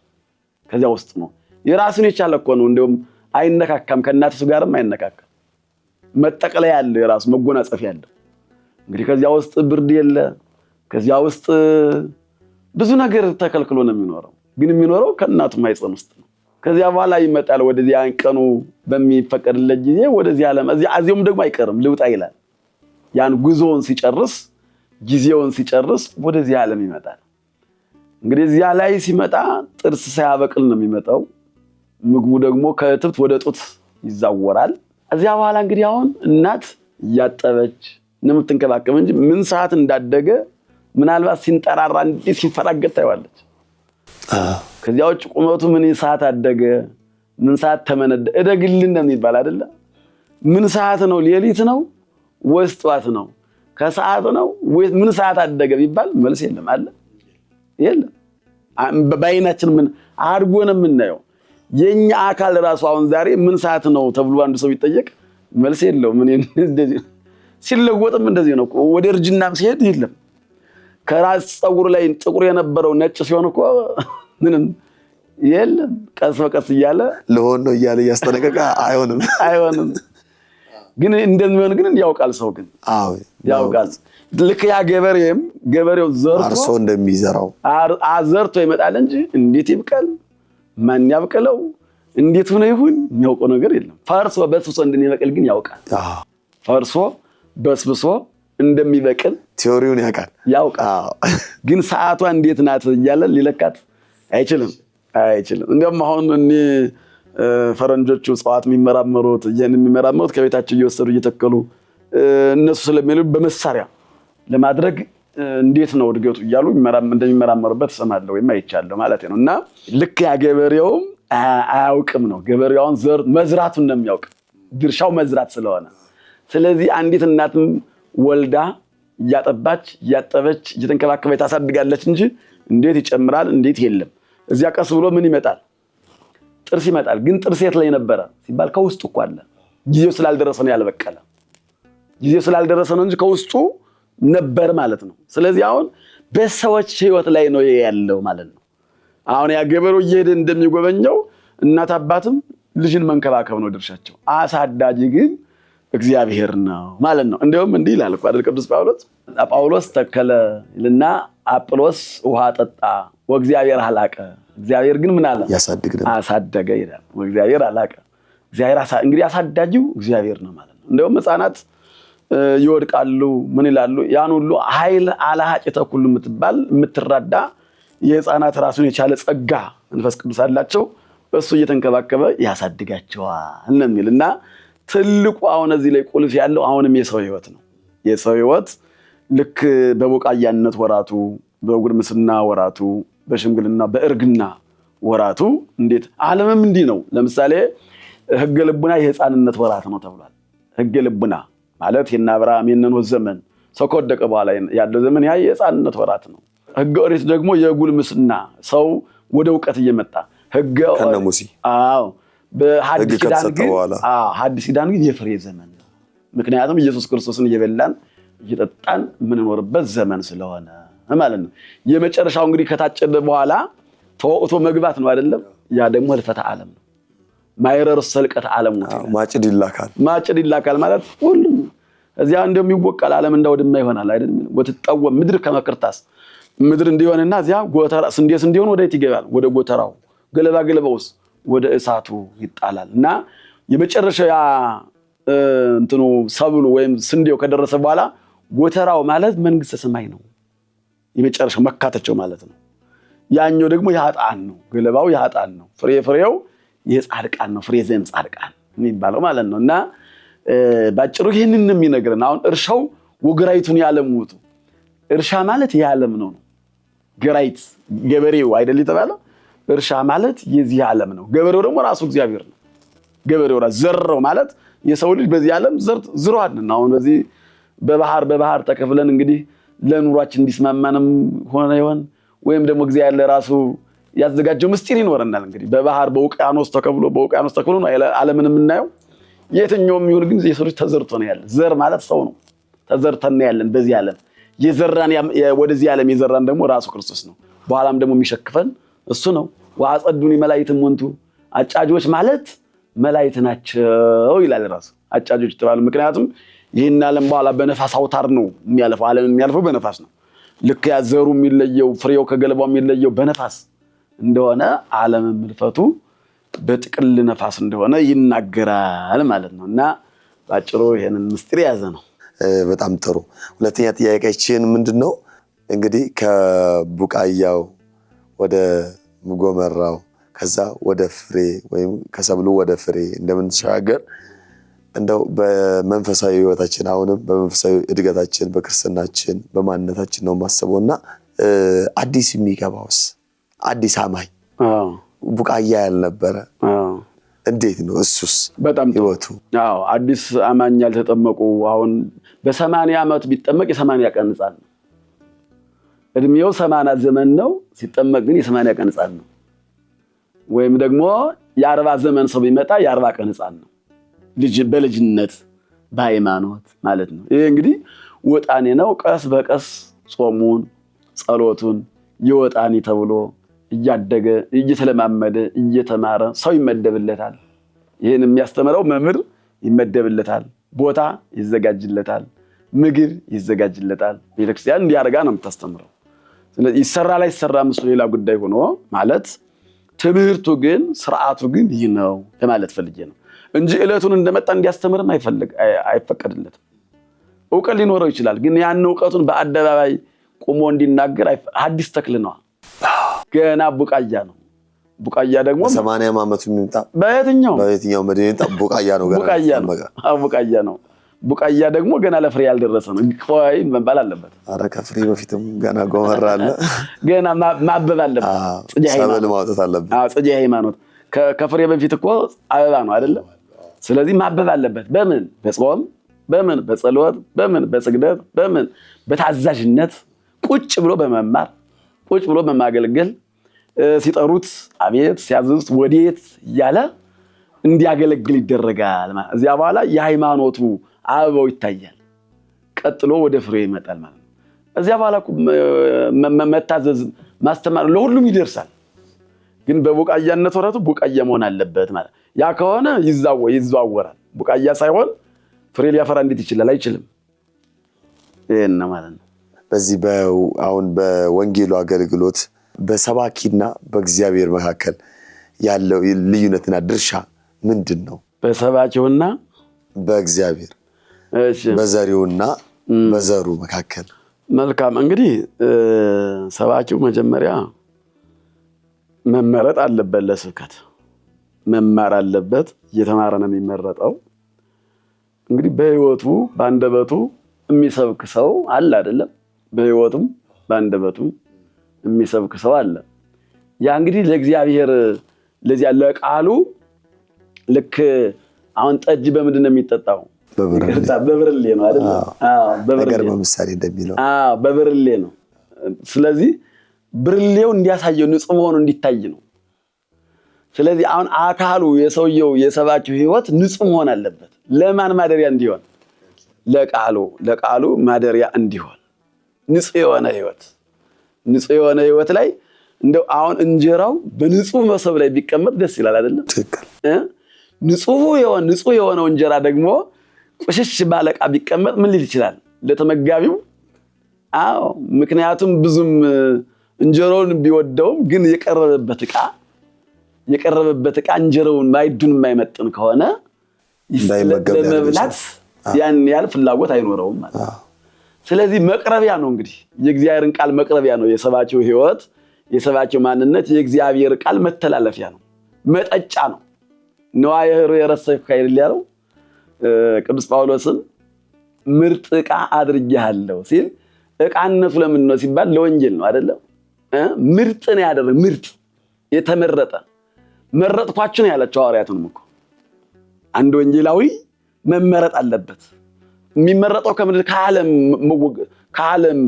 ከዚያ ውስጥ ነው የራሱን የቻለ እኮ ነው። እንደውም አይነካካም፣ ከእናቱ ጋርም አይነካካም። መጠቅለያ ያለው የራሱ መጎናጸፍ ያለው እንግዲህ ከዚያ ውስጥ ብርድ የለ፣ ከዚያ ውስጥ ብዙ ነገር ተከልክሎ ነው የሚኖረው። ግን የሚኖረው ከእናቱ ማይጸን ውስጥ ነው። ከዚያ በኋላ ይመጣል ወደዚያ ቀኑ በሚፈቀድለት ጊዜ ወደዚያ ዓለም። እዚያም ደግሞ አይቀርም ልውጣ ይላል። ያን ጉዞውን ሲጨርስ ጊዜውን ሲጨርስ ወደዚያ ዓለም ይመጣል። እንግዲህ እዚያ ላይ ሲመጣ ጥርስ ሳያበቅል ነው የሚመጣው። ምግቡ ደግሞ ከእትብት ወደ ጡት ይዛወራል። እዚያ በኋላ እንግዲህ አሁን እናት እያጠበች ነው የምትንከባከብ እንጂ ምን ሰዓት እንዳደገ ምናልባት ሲንጠራራ እንዴት ሲፈራገጥ ታይዋለች። ከዚያ ውጭ ቁመቱ ምን ሰዓት አደገ፣ ምን ሰዓት ተመነደ እደግልን ነው የሚባል አይደለ? ምን ሰዓት ነው? ሌሊት ነው ወይስ ጠዋት ነው? ከሰዓት ነው ወይስ ምን ሰዓት አደገ ቢባል መልስ የለም አለ የለም። በአይናችን ምን አድርጎ ነው የምናየው? የኛ አካል ራሱ አሁን ዛሬ ምን ሰዓት ነው ተብሎ አንድ ሰው ቢጠየቅ መልስ የለው። ምን እንደዚህ ሲለወጥም እንደዚህ ነው። ወደ እርጅናም ሲሄድ የለም። ከራስ ፀጉር ላይ ጥቁር የነበረው ነጭ ሲሆን እኮ ምንም የለም። ቀስ በቀስ እያለ ለሆነ ነው እያለ ያስተነቀቀ አይሆንም። ግን እንደሚሆን ግን ያውቃል ሰው ግን ያውቃል። ልክ ያ ገበሬው ዘርቶ አርሶ እንደሚዘራው አዘርቶ ይመጣል እንጂ እንዴት ይብቀል፣ ማን ያብቀለው፣ እንዴት ሆነ ይሁን የሚያውቀው ነገር የለም። ፈርሶ በስብሶ እንደሚበቅል ግን ያውቃል። ፈርሶ በስብሶ እንደሚበቅል ቲዮሪውን ያውቃል። ግን ሰዓቷ እንዴት ናት እያለ ሊለካት አይችልም። እንደውም አሁን ፈረንጆቹ እጽዋት የሚመራመሩት ከቤታቸው እየወሰዱ እየተከሉ እነሱ ስለሚሉ በመሳሪያ ለማድረግ እንዴት ነው እድገቱ እያሉ እንደሚመራመሩበት እሰማለሁ ወይም አይቻለሁ ማለት ነው። እና ልክ ያ ገበሬውም አያውቅም ነው። ገበሬውን ዘር መዝራቱን ነው የሚያውቅ፣ ድርሻው መዝራት ስለሆነ። ስለዚህ አንዲት እናትም ወልዳ እያጠባች እያጠበች እየተንከባከበች ታሳድጋለች እንጂ እንዴት ይጨምራል እንዴት የለም። እዚያ ቀስ ብሎ ምን ይመጣል? ጥርስ ይመጣል። ግን ጥርስ የት ላይ ነበረ ሲባል ከውስጡ እኮ አለ። ጊዜው ስላልደረሰ ነው ያልበቀለ። ጊዜው ስላልደረሰ ነው እንጂ ከውስጡ ነበር ማለት ነው። ስለዚህ አሁን በሰዎች ህይወት ላይ ነው ያለው ማለት ነው። አሁን ያ ገበሬው እየሄደ እንደሚጎበኘው እናት አባትም ልጅን መንከባከብ ነው ድርሻቸው። አሳዳጊ ግን እግዚአብሔር ነው ማለት ነው። እንደውም እንዲህ ይላል እኮ አይደል ቅዱስ ጳውሎስ ተከለ ይልና አጵሎስ ውሃ ጠጣ ወእግዚአብሔር አላቀ። እግዚአብሔር ግን ምን አለ? አሳደገ ይላል። ወእግዚአብሔር አላቀ። እግዚአብሔር እንግዲህ አሳዳጊው እግዚአብሔር ነው ማለት ነው። እንደውም ሕፃናት ይወድቃሉ ምን ይላሉ? ያን ሁሉ ኃይል አላሃጭተ ኩሉ የምትባል የምትራዳ የሕፃናት ራሱን የቻለ ጸጋ መንፈስ ቅዱስ አላቸው። እሱ እየተንከባከበ ያሳድጋቸዋል ነው የሚልና ትልቁ አሁን እዚህ ላይ ቁልፍ ያለው አሁንም የሰው ህይወት ነው። የሰው ህይወት ልክ በቦቃያነት ወራቱ፣ በጉርምስና ወራቱ፣ በሽምግልና በእርግና ወራቱ እንዴት ዓለምም እንዲህ ነው። ለምሳሌ ህገ ልቡና የህፃንነት ወራት ነው ተብሏል። ህገ ልቡና ማለት የእነ አብርሃም የእነ ኖህ ዘመን ሰው ከወደቀ በኋላ ያለው ዘመን ያ የህፃንነት ወራት ነው። ህገ ኦሪት ደግሞ የጉልምስና ሰው ወደ እውቀት እየመጣ ህገ ከነሙሲ በሐዲስ ኪዳን ግን የፍሬ ዘመን ነው። ምክንያቱም ኢየሱስ ክርስቶስን እየበላን እየጠጣን የምንኖርበት ዘመን ስለሆነ ማለት ነው። የመጨረሻው እንግዲህ ከታጨደ በኋላ ተወቅቶ መግባት ነው አይደለም? ያ ደግሞ ህልፈተ ዓለም ነው። ማይረር ሰልቀት ዓለሙት ማጭድ ይላካል ማለት ሁሉም እዚያ እንደሚወቀል ዓለም እንዳውድማ ይሆናል አይደል? ወትጠወም ምድር ከመክርታስ ምድር እንዲሆንና እዚያ ጎተራ ስንዴ እንዲሆን ወዴት ይገባል? ወደ ጎተራው ገለባውስ ወደ እሳቱ ይጣላል። እና የመጨረሻው ያ እንትኑ ሰብሉ ወይም ስንዴው ከደረሰ በኋላ ጎተራው ማለት መንግስተ ሰማይ ነው። የመጨረሻው መካተቸው ማለት ነው። ያኛው ደግሞ የኃጥአን ነው። ገለባው የኃጥአን ነው። ፍሬው የጻድቃን ነው። ፍሬ ዘን ጻድቃን የሚባለው ማለት ነው። እና ባጭሩ ይሄንን ነው የሚነግረን። አሁን እርሻው ወገራይቱን ያለሙት እርሻ ማለት የዓለም ነው። ገራይት ገበሬው አይደል የተባለው? እርሻ ማለት የዚህ ዓለም ነው። ገበሬው ደግሞ ራሱ እግዚአብሔር ነው። ገበሬው ራሱ ዘረው ማለት የሰው ልጅ በዚህ ዓለም ዝሯን አሁን በዚህ በባህር ተከፍለን እንግዲህ ለኑሯችን እንዲስማማንም ሆነ ይሆን ወይም ደግሞ እግዚአብሔር ለራሱ ያዘጋጀው ምስጢር ይኖርናል። እንግዲህ በባህር በውቅያኖስ ተከፍሎ ነው ዓለምን የምናየው። የትኛውም ይሁን ግን የሰው ልጅ ተዘርቶ ነው ያለ። ዘር ማለት ሰው ነው። ተዘርተን ነው ያለን በዚህ ዓለም። የዘራን ወደዚህ ዓለም የዘራን ደግሞ ራሱ ክርስቶስ ነው። በኋላም ደግሞ የሚሸክፈን እሱ ነው። ወአጸዱኒ መላእክት ወንቱ አጫጆች ማለት መላእክት ናቸው ይላል ራሱ አጫጆች ተባሉ። ምክንያቱም ይህን ዓለም በኋላ በነፋስ አውታር ነው የሚያልፈው። ዓለም የሚያልፈው በነፋስ ነው። ልክ ያዘሩ የሚለየው ፍሬው ከገለባው የሚለየው በነፋስ እንደሆነ ዓለም ምልፈቱ በጥቅል ነፋስ እንደሆነ ይናገራል ማለት ነው። እና ባጭሩ ይሄንን ምስጢር ያዘ ነው። በጣም ጥሩ። ሁለተኛ ጥያቄያችን ምንድነው? እንግዲህ ከቡቃያው ወደ ጎመራው ከዛ ወደ ፍሬ ወይም ከሰብሉ ወደ ፍሬ እንደምንሻገር እንደው በመንፈሳዊ ህይወታችን አሁንም በመንፈሳዊ እድገታችን በክርስትናችን በማንነታችን ነው ማሰበውና አዲስ የሚገባውስ አዲስ አማኝ ቡቃያ ያልነበረ እንዴት ነው እሱስ? በጣም ህይወቱ አዲስ አማኝ ያልተጠመቁ አሁን በ80 ዓመት ቢጠመቅ የ80 ቀን ህፃን ነው። እድሜው 80 ዘመን ነው። ሲጠመቅ ግን የ80 ቀን ህፃን ነው። ወይም ደግሞ የ40 ዘመን ሰው ቢመጣ የ40 ቀን ህፃን ነው። በልጅነት በሃይማኖት ማለት ነው። ይሄ እንግዲህ ወጣኔ ነው። ቀስ በቀስ ጾሙን ጸሎቱን ይወጣኒ ተብሎ እያደገ እየተለማመደ እየተማረ ሰው ይመደብለታል። ይሄን የሚያስተምረው መምህር ይመደብለታል። ቦታ ይዘጋጅለታል። ምግብ ይዘጋጅለታል። ቤተክርስቲያን እንዲያርጋ ነው የምታስተምረው። ስለዚህ ይሰራ ላይ ይሰራ ምስሉ ሌላ ጉዳይ ሆኖ ማለት ትምህርቱ ግን ስርዓቱ ግን ይህ ነው ለማለት ፈልጌ ነው እንጂ እለቱን እንደመጣ እንዲያስተምርም አይፈቀድለትም። ዕውቀት ሊኖረው ይችላል፣ ግን ያን ዕውቀቱን በአደባባይ ቆሞ እንዲናገር አዲስ ተክል ነው። ገና ቡቃያ ነው። ቡቃያ ደግሞ 80 ዓመቱ የሚመጣ በየትኛው መድኃኒት ቡቃያ ነው። ቡቃያ ነው። ቡቃያ ደግሞ ገና ለፍሬ ያልደረሰ ነው። ቆይ መባል አለበት። አረ ከፍሬ በፊትም ገና ጎመራ አለ። ገና ማበብ አለበት። ሰብል ማውጣት አለበት። ጽጌ ሃይማኖት ከፍሬ በፊት እኮ አበባ ነው አይደለ? ስለዚህ ማበብ አለበት። በምን? በጾም፣ በምን? በጸሎት፣ በምን? በስግደት፣ በምን? በታዛዥነት ቁጭ ብሎ በመማር ቁጭ ብሎ በማገልገል ሲጠሩት አቤት ሲያዝዙት ወዴት እያለ እንዲያገለግል ይደረጋል ማለት። እዚያ በኋላ የሃይማኖቱ አበባው ይታያል። ቀጥሎ ወደ ፍሬ ይመጣል ማለት ነው። እዚያ በኋላ መታዘዝ ማስተማር ለሁሉም ይደርሳል። ግን በቡቃያነት ወራቱ ቡቃያ መሆን አለበት ማለት። ያ ከሆነ ይዘዋወራል። ቡቃያ ሳይሆን ፍሬ ሊያፈራ እንዴት ይችላል? አይችልም። ይሄን ነው ማለት ነው። በዚህ አሁን በወንጌሉ አገልግሎት በሰባኪና በእግዚአብሔር መካከል ያለው ልዩነትና ድርሻ ምንድን ነው? በሰባኪውና በእግዚአብሔር በዘሪውና በዘሩ መካከል። መልካም እንግዲህ ሰባኪው መጀመሪያ መመረጥ አለበት። ለስብከት መማር አለበት። እየተማረ ነው የሚመረጠው። እንግዲህ በህይወቱ በአንደበቱ የሚሰብክ ሰው አለ አይደለም? በህይወቱም በአንደበቱም የሚሰብክ ሰው አለ። ያ እንግዲህ ለእግዚአብሔር ለዚያ ለቃሉ ልክ አሁን ጠጅ በምንድን ነው የሚጠጣው? በብርሌ ነው አይደል? ነገር በምሳሌ እንደሚለው በብርሌ ነው። ስለዚህ ብርሌው እንዲያሳየው ንጹህ መሆኑ እንዲታይ ነው። ስለዚህ አሁን አካሉ የሰውየው የሰባኪው ህይወት ንጹህ መሆን አለበት። ለማን ማደሪያ እንዲሆን? ለቃሉ ማደሪያ እንዲሆን ንጹህ የሆነ ህይወት ላይ እንደው አሁን እንጀራው በንጹህ መሶብ ላይ ቢቀመጥ ደስ ይላል አይደለም? ንጹህ የሆነው እንጀራ ደግሞ ቆሽሽ ባለ ዕቃ ቢቀመጥ ምን ሊል ይችላል ለተመጋቢው? አዎ ምክንያቱም ብዙም እንጀራውን ቢወደውም ግን የቀረበበት ዕቃ እንጀራውን ማይዱን የማይመጥን ከሆነ ለመብላት ያን ያህል ፍላጎት አይኖረውም ማለት ነው። ስለዚህ መቅረቢያ ነው እንግዲህ የእግዚአብሔርን ቃል መቅረቢያ ነው። የሰባኪው ሕይወት የሰባኪው ማንነት የእግዚአብሔር ቃል መተላለፊያ ነው፣ መጠጫ ነው። ነዋየ ኅሩየ ረሰይኩ ኃይል ያለው ቅዱስ ጳውሎስን ምርጥ ዕቃ አድርጌሃለሁ ሲል ዕቃነቱ ለምን ነው ሲባል ለወንጌል ነው አይደለም? ምርጥ ነው ያደረገ ምርጥ የተመረጠ መረጥኳችሁ ነው ያላቸው ሐዋርያቱንም እኮ አንድ ወንጌላዊ መመረጥ አለበት። የሚመረጠው ከምድር ከዓለም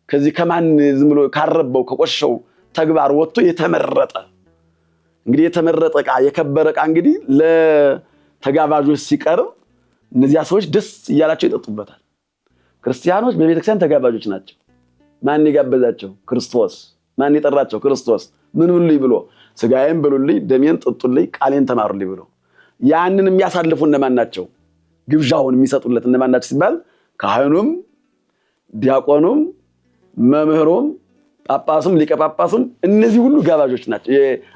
ከዚህ ከማን ዝም ብሎ ካረበው ከቆሸው ተግባር ወጥቶ የተመረጠ እንግዲህ የተመረጠ ዕቃ የከበረ ዕቃ እንግዲህ ለተጋባዦች ሲቀርብ እነዚያ ሰዎች ደስ እያላቸው ይጠጡበታል። ክርስቲያኖች በቤተክርስቲያን ተጋባዦች ናቸው። ማን የጋበዛቸው? ክርስቶስ። ማን የጠራቸው? ክርስቶስ። ምን ብሉልኝ ብሎ ስጋዬን ብሉልኝ፣ ደሜን ጠጡልኝ፣ ቃሌን ተማሩልኝ ብሎ ያንን የሚያሳልፉ እነማን ናቸው? ግብዣውን የሚሰጡለት እነማን ናቸው ሲባል ካህኑም፣ ዲያቆኑም፣ መምህሩም፣ ጳጳሱም፣ ሊቀ ጳጳሱም እነዚህ ሁሉ ጋባዦች ናቸው፣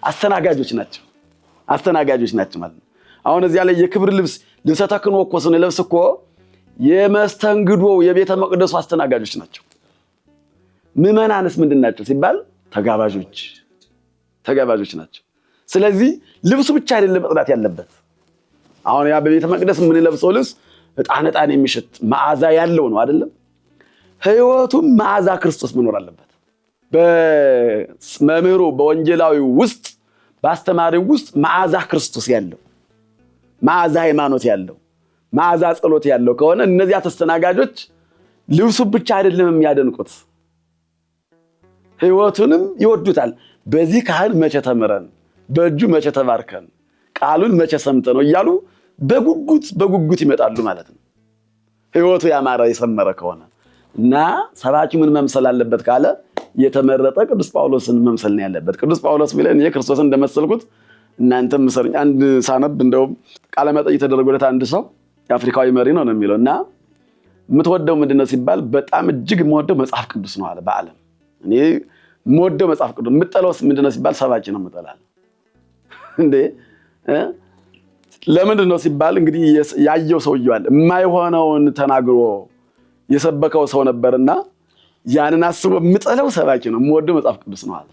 አስተናጋጆች ናቸው ማለት ነው። አሁን እዚያ ላይ የክብር ልብሰ ተክህኖ እኮ ስንለብስ እኮ የመስተንግዶው የቤተ መቅደሱ አስተናጋጆች ናቸው። ምዕመናንስ ምንድን ናቸው ሲባል ተጋባዦች ናቸው። ስለዚህ ልብሱ ብቻ አይደለም መጽዳት ያለበት። አሁን ያ በቤተ መቅደስ የምንለብሰው ልብስ ዕጣን የሚሸት መዓዛ ያለው ነው አይደለም? ሕይወቱም መዓዛ ክርስቶስ መኖር አለበት። በመምህሩ በወንጌላዊው ውስጥ በአስተማሪው ውስጥ መዓዛ ክርስቶስ ያለው መዓዛ ሃይማኖት ያለው መዓዛ ጸሎት ያለው ከሆነ እነዚያ ተስተናጋጆች ልብሱ ብቻ አይደለም የሚያደንቁት፣ ሕይወቱንም ይወዱታል። በዚህ ካህን መቼ ተምረን፣ በእጁ መቼ ተባርከን፣ ቃሉን መቼ ሰምተን ነው እያሉ በጉጉት ይመጣሉ ማለት ነው። ሕይወቱ ያማረ የሰመረ ከሆነ እና ሰባኪው ምን መምሰል አለበት ካለ የተመረጠ ቅዱስ ጳውሎስን መምሰል ነው ያለበት። ቅዱስ ጳውሎስ ቢለን እኔ ክርስቶስን እንደመሰልኩት እናንተም ምሰሉኝ። አንድ ሳነብ እንደውም ቃለ መጠይቅ ተደረገለት አንድ ሰው የአፍሪካዊ መሪ ነው የሚለው እና የምትወደው ምንድነው ሲባል በጣም እጅግ የምወደው መጽሐፍ ቅዱስ ነው አለ። በዓለም እኔ የምወደው መጽሐፍ ቅዱስ። የምጠላውስ ምንድነው ሲባል ሰባኪ ነው የምጠላው። እንዴ ለምንድን ነው ሲባል እንግዲህ ያየው ሰውየው አለ የማይሆነውን ተናግሮ የሰበከው ሰው ነበርና ያንን አስቦ የምጠላው ሰባኪ ነው፣ የምወደው መጽሐፍ ቅዱስ ነው አለ።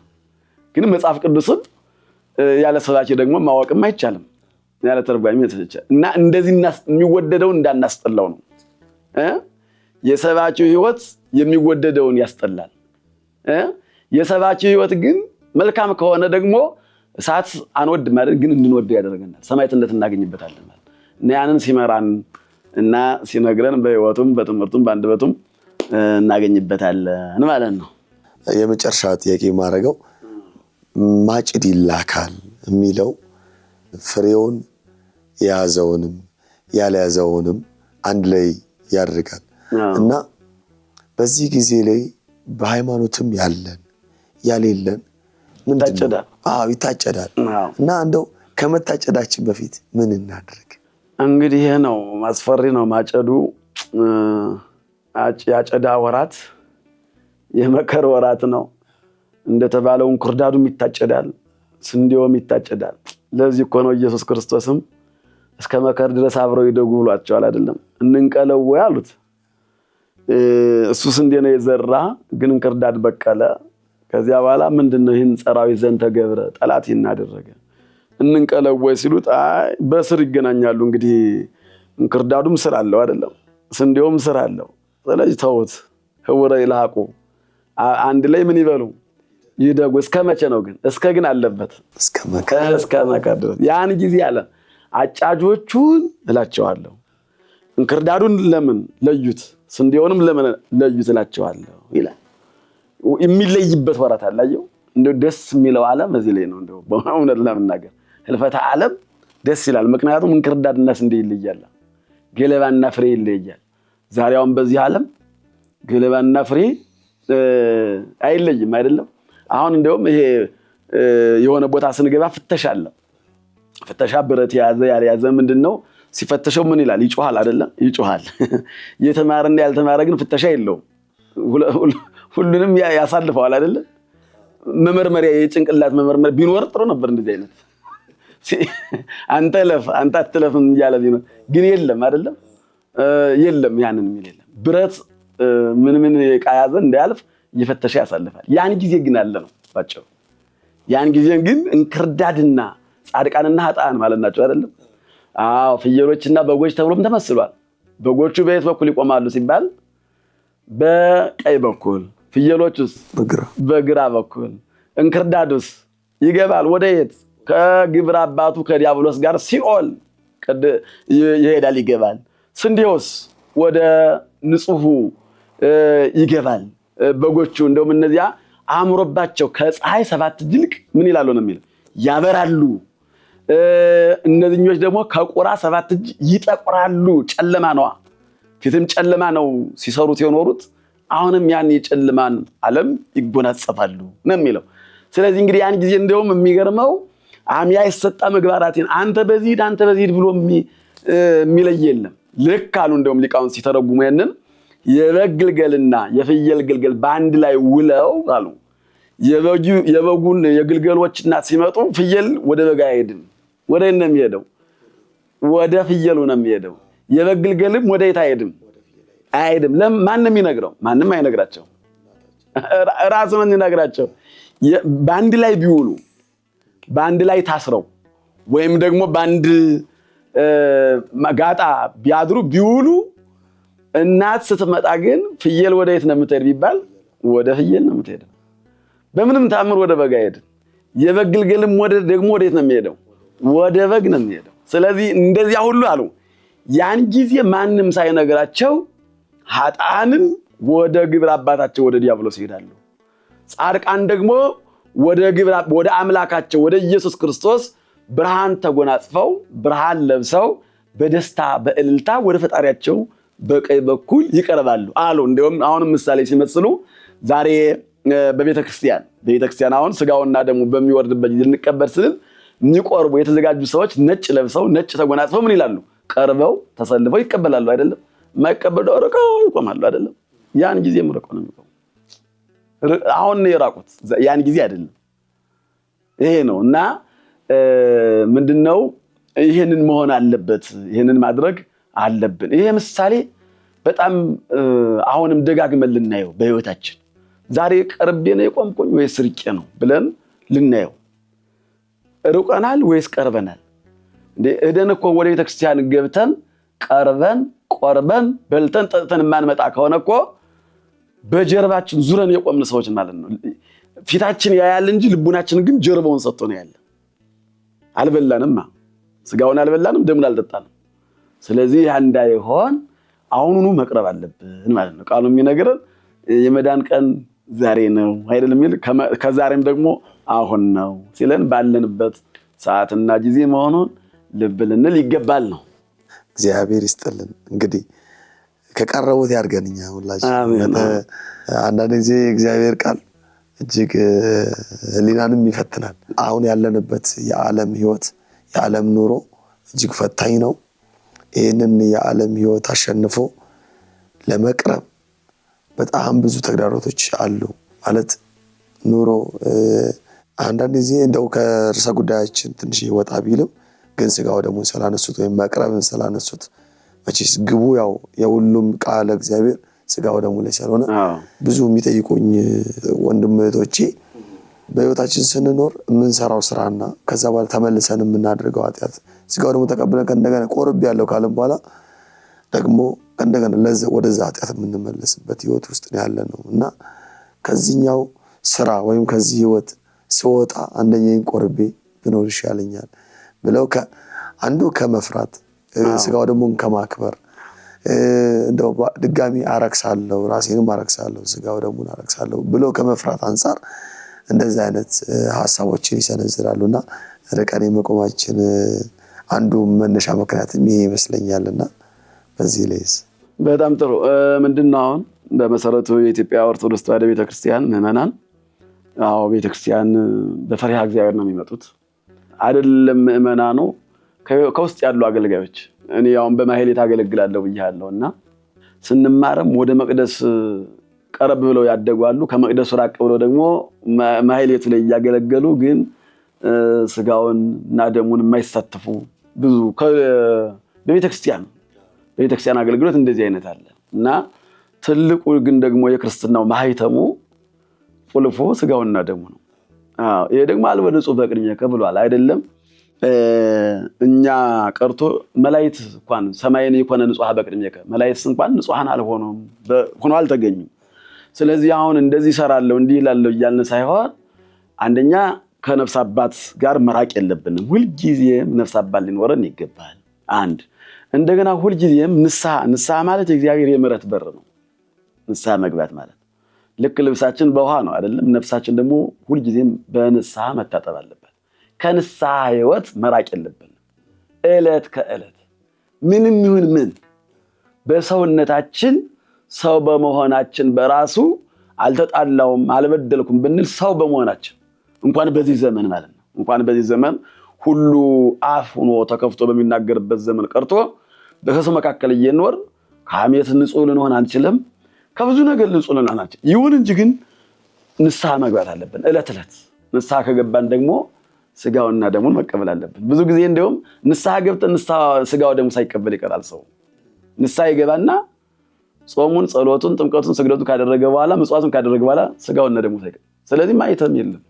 ግን መጽሐፍ ቅዱስን ያለ ሰባኪ ደግሞ ማወቅም አይቻልም፣ ያለ ተርጓሚ አይቻልም። እና እንደዚህ የሚወደደውን እንዳናስጠላው ነው። የሰባኪው ሕይወት የሚወደደውን ያስጠላል። የሰባኪው ሕይወት ግን መልካም ከሆነ ደግሞ እሳት አንወድ ማለት ግን እንድንወደው ያደርገናል፣ ሰማዕትነት እናገኝበታለን ማለት እና ያንን ሲመራን እና ሲነግረን በሕይወቱም በትምህርቱም በአንደበቱም እናገኝበታለን ማለት ነው። የመጨረሻ ጥያቄ የማደርገው ማጭድ ይላካል የሚለው ፍሬውን የያዘውንም ያልያዘውንም አንድ ላይ ያደርጋል እና በዚህ ጊዜ ላይ በሃይማኖትም ያለን ያሌለን ይታጨዳል እና እንደው ከመታጨዳችን በፊት ምን እናድርግ? እንግዲህ ይሄ ነው ማስፈሪ ነው ማጨዱ። ያጨዳ ወራት የመከር ወራት ነው እንደተባለው እንክርዳዱም ይታጨዳል፣ ስንዴውም ይታጨዳል። ለዚህ እኮ ነው ኢየሱስ ክርስቶስም እስከ መከር ድረስ አብረው ይደጉ ብሏቸዋል አይደለም? እንንቀለው ወይ አሉት። እሱ ስንዴ ነው የዘራ ግን እንክርዳድ በቀለ። ከዚያ በኋላ ምንድነው ይህን ጸራዊ ዘንድ ተገብረ ጠላት ይናደረገ እንንቀለው ወይ ሲሉት አይ በስር ይገናኛሉ። እንግዲህ እንክርዳዱም ስር አለው አይደለም? ስንዴውም ስር አለው። ስለዚህ ተውት፣ ህውረ ይልሃቁ አንድ ላይ ምን ይበሉ ይደጉ። እስከ መቼ ነው ግን? እስከ ግን አለበት እስከ መከር ድረስ። ያን ጊዜ አለ አጫጆቹን እላቸዋለሁ እንክርዳዱን ለምን ለዩት፣ ስንዴውንም ለምን ለዩት እላቸዋለሁ ይላል። የሚለይበት ወራት አላየው። እንደው ደስ የሚለው ዓለም እዚህ ላይ ነው። እንደው በእውነት ለመናገር ህልፈተ ዓለም ደስ ይላል። ምክንያቱም እንክርዳድና ስንዴ ይለያል፣ ገለባና ፍሬ ይለያል። ዛሬውን በዚህ ዓለም ገለባና ፍሬ አይለይም አይደለም? አሁን እንደውም ይሄ የሆነ ቦታ ስንገባ ፍተሻ አለ። ፍተሻ ብረት የያዘ ያልያዘ ምንድነው ሲፈተሸው ምን ይላል? ይጮሃል አይደለም? ይጮሃል። የተማረና ያልተማረ ግን ፍተሻ የለውም። ሁሉንም ያሳልፈዋል አይደለም? መመርመሪያ የጭንቅላት መመርመሪያ ቢኖር ጥሩ ነበር። እንደዚህ አይነት አንተ ለፍ አንተ አትለፍ እያለ ቢኖር ግን የለም አይደለም? የለም ያንን የሚል የለም። ብረት ምን ዕቃ ያዘ እንዳያልፍ እየፈተሸ ያሳልፋል። ያን ጊዜ ግን አለ ነው ባጭሩ። ያን ጊዜ ግን እንክርዳድና ጻድቃንና ኃጥአን ማለት ናቸው አይደለም? አዎ ፍየሎችና በጎች ተብሎም ተመስሏል። በጎቹ በየት በኩል ይቆማሉ ሲባል በቀኝ በኩል፣ ፍየሎቹስ በግራ በኩል። እንክርዳዱስ ይገባል ወደ የት? ከግብረ አባቱ ከዲያብሎስ ጋር ሲኦል ይሄዳል ይገባል። ስንዴውስ ወደ ንጹሑ ይገባል። በጎቹ እንደውም እነዚያ አምሮባቸው ከፀሐይ 7 እጅ ይልቅ ምን ይላሉ ነው የሚለው ያበራሉ። እነዚህኞች ደግሞ ከቁራ 7 እጅ ይጠቁራሉ። ጨለማ ነዋ፣ ፊትም ጨለማ ነው ሲሰሩት የኖሩት። አሁንም ያን የጨለማን ዓለም ይጎናጸፋሉ ነው የሚለው። ስለዚህ እንግዲህ ያን ጊዜ እንደውም የሚገርመው አምያ ይሰጣ ምግባራትን አንተ በዚህ ሂድ አንተ በዚህ ሂድ ብሎ የሚለይ የለም። ልክ አሉ እንደውም ሊቃውንት ሲተረጉሙ ያንን የበግ ግልገልና የፍየል ግልገል በአንድ ላይ ውለው አሉ የበጉን የግልገሎችና ሲመጡ ፍየል ወደ በግ አይሄድም። ወደ እነ የሚሄደው ወደ ፍየሉ ነው የሚሄደው። የበግ ግልገልም ወደ የት አይሄድም አይሄድም። ለማንም ይነግረው ማንም አይነግራቸው፣ ራሱ ምን ይነግራቸው። በአንድ ላይ ቢውሉ በአንድ ላይ ታስረው ወይም ደግሞ በአንድ ጋጣ ቢያድሩ ቢውሉ እናት ስትመጣ ግን ፍየል ወደ የት ነው የምትሄድ ቢባል ወደ ፍየል ነው የምትሄደው። በምንም ታምር ወደ በግ አይሄድም። የበግ ግልገልም ደግሞ ወደ የት ነው የሚሄደው? ወደ በግ ነው የሚሄደው። ስለዚህ እንደዚያ ሁሉ አሉ ያን ጊዜ ማንም ሳይነግራቸው ኃጥአንም ወደ ግብረ አባታቸው ወደ ዲያብሎስ ይሄዳሉ። ጻድቃን ደግሞ ወደ አምላካቸው ወደ ኢየሱስ ክርስቶስ ብርሃን ተጎናጽፈው ብርሃን ለብሰው በደስታ በእልልታ ወደ ፈጣሪያቸው በቀኝ በኩል ይቀርባሉ አሉ። እንደውም አሁንም ምሳሌ ሲመስሉ ዛሬ በቤተክርስቲያን አሁን ስጋውና ደሙ በሚወርድበት ጊዜ ልንቀበል ስንል የሚቆርቡ የተዘጋጁ ሰዎች ነጭ ለብሰው ነጭ ተጎናጽፈው ምን ይላሉ? ቀርበው ተሰልፈው ይቀበላሉ አይደለም? የማይቀበሉ ርቀው ይቆማሉ አይደለም? ያን ጊዜ ርቀው ነው የሚቆሙ። አሁን ነው የራቁት፣ ያን ጊዜ አይደለም። ይሄ ነው እና ምንድነው ይሄንን መሆን አለበት፣ ይሄንን ማድረግ አለብን። ይሄ ምሳሌ በጣም አሁንም ደጋግመን ልናየው በህይወታችን ዛሬ ቀርቤ ነው የቆምኩኝ ወይስ ርቄ ነው ብለን ልናየው። ርቀናል ወይስ ቀርበናል? እደን እኮ ወደ ቤተክርስቲያን ገብተን ቀርበን ቆርበን በልተን ጠጥተን ማንመጣ ከሆነ እኮ በጀርባችን ዙረን የቆምን ሰዎች ማለት ነው። ፊታችን ያያል እንጂ ልቡናችን ግን ጀርባውን ሰጥቶ ነው ያለ። አልበላንማ፣ ስጋውን አልበላንም፣ ደሙን አልጠጣንም። ስለዚህ ያ እንዳይሆን አሁኑኑ መቅረብ አለብን ማለት ነው። ቃሉ የሚነግረን የመዳን ቀን ዛሬ ነው አይደለም የሚል ከዛሬም ደግሞ አሁን ነው ሲለን ባለንበት ሰዓትና ጊዜ መሆኑን ልብ ልንል ይገባል ነው። እግዚአብሔር ይስጥልን። እንግዲህ ከቀረቡት ያድርገንኛ ሁላችን። አንዳንድ ጊዜ እግዚአብሔር ቃል እጅግ ህሊናንም ይፈትናል። አሁን ያለንበት የዓለም ህይወት የዓለም ኑሮ እጅግ ፈታኝ ነው። ይህንን የዓለም ህይወት አሸንፎ ለመቅረብ በጣም ብዙ ተግዳሮቶች አሉ ማለት ኑሮ አንዳንድ ጊዜ እንደው ከርዕሰ ጉዳያችን ትንሽ ወጣ ቢልም ግን ስጋው ደግሞ ስላነሱት ወይም መቅረብን ስላነሱት መቼስ ግቡ ያው የሁሉም ቃል እግዚአብሔር ስጋው ደግሞ ላይ ስለሆነ ብዙ የሚጠይቁኝ ወንድም እህቶቼ በህይወታችን ስንኖር የምንሰራው ስራና ከዛ በኋላ ተመልሰን የምናደርገው ኃጢአት ስጋው ደግሞ ተቀብለን ከእንደገና ቆርብ ያለው ካለም በኋላ ደግሞ እንደገና ወደዛ ኃጢአት የምንመለስበት ህይወት ውስጥ ያለነው እና ከዚህኛው ስራ ወይም ከዚህ ህይወት ስወጣ አንደኛዬን ቆርቤ ብኖር ይሻለኛል ብለው አንዱ ከመፍራት ስጋው ደግሞ ከማክበር እንደው ድጋሚ አረክሳለሁ ራሴንም አረክሳለሁ ስጋው ደግሞ አረክሳለሁ ብለው ከመፍራት አንፃር እንደዚህ አይነት ሐሳቦችን ይሰነዝራሉና ርቀን መቆማችን አንዱ መነሻ ምክንያትም ይሄ ይመስለኛልና በዚህ ላይስ በጣም ጥሩ ምንድነው አሁን በመሰረቱ የኢትዮጵያ ኦርቶዶክስ ተዋሕዶ ቤተክርስቲያን ምዕመናን ቤተክርስቲያን በፈሪሃ እግዚአብሔር ነው የሚመጡት። አይደለም ምእመናኑ ከውስጥ ያሉ አገልጋዮች እኔ አሁን በማህሌት አገለግላለሁ ብያለሁና ስንማርም ወደ መቅደስ ቀረብ ብለው ያደጓሉ ከመቅደሱ ራቅ ብለው ደግሞ ማህሌት ላይ ያገለገሉ ግን ስጋውንና ደሙን የማይሳተፉ ብዙ በቤተክርስቲያን አገልግሎት እንደዚህ አይነት አለ እና ትልቁ ግን ደግሞ የክርስትናው ማህተሙ ቁልፉ ስጋውና ደሙ ነው። ይሄ ደግሞ አልበ ንጹህ በቅድሜከ ብሏል አይደለም እኛ ቀርቶ መላእክት እንኳን ሰማይን የኮነ ንጹህ በቅድሜከ መላእክት እንኳን ንጹሃን አልሆኑም ሆኖ አልተገኙም። ስለዚህ አሁን እንደዚህ ሰራለው እንዲህ ይላለው እያልን ሳይሆን አንደኛ ከነፍስ አባት ጋር መራቅ የለብንም ሁሉ ጊዜም ነፍስ አባት ሊኖረን ይገባል። አንድ እንደገና ሁሉ ጊዜም ንስሐ ማለት የእግዚአብሔር የምሕረት በር ነው። ንስሐ መግባት ማለት ልክ ልብሳችን በውሃ ነው አይደለም ነፍሳችን ደግሞ ሁሉ ጊዜም በንስሐ መታጠብ አለበት። ከንስሐ ህይወት መራቅ የለብንም። እለት ከእለት ምንም ይሁን ምን በሰውነታችን ሰው በመሆናችን በራሱ አልተጣላውም አልበደልኩም ብንል ሰው በመሆናችን እንኳን በዚህ ዘመን ማለት ነው እንኳን በዚህ ዘመን ሁሉ አፍ ሆኖ ተከፍቶ በሚናገርበት ዘመን ቀርቶ በሰው መካከል እየኖር ከሐሜት ንጹህ ልንሆን አንችልም። ከብዙ ነገር ንጹህ ልንሆን አንችልም። ይሁን እንጂ ግን ንስሐ መግባት አለብን። እለት ንስሐ ከገባን ደግሞ ስጋውና ደሙን መቀበል አለብን። ብዙ ጊዜ እንደውም ንስሐ ገብተን ስጋው ደሙ ሳይቀበል ይቀራል ሰው። ንስሐ ይገባና ጾሙን ጸሎቱን ጥምቀቱን ስግደቱን ካደረገ በኋላ ምጽዋቱን ካደረገ በኋላ ስጋውና ደሙ ሳይቀበል ስለዚህ ማይተም የለም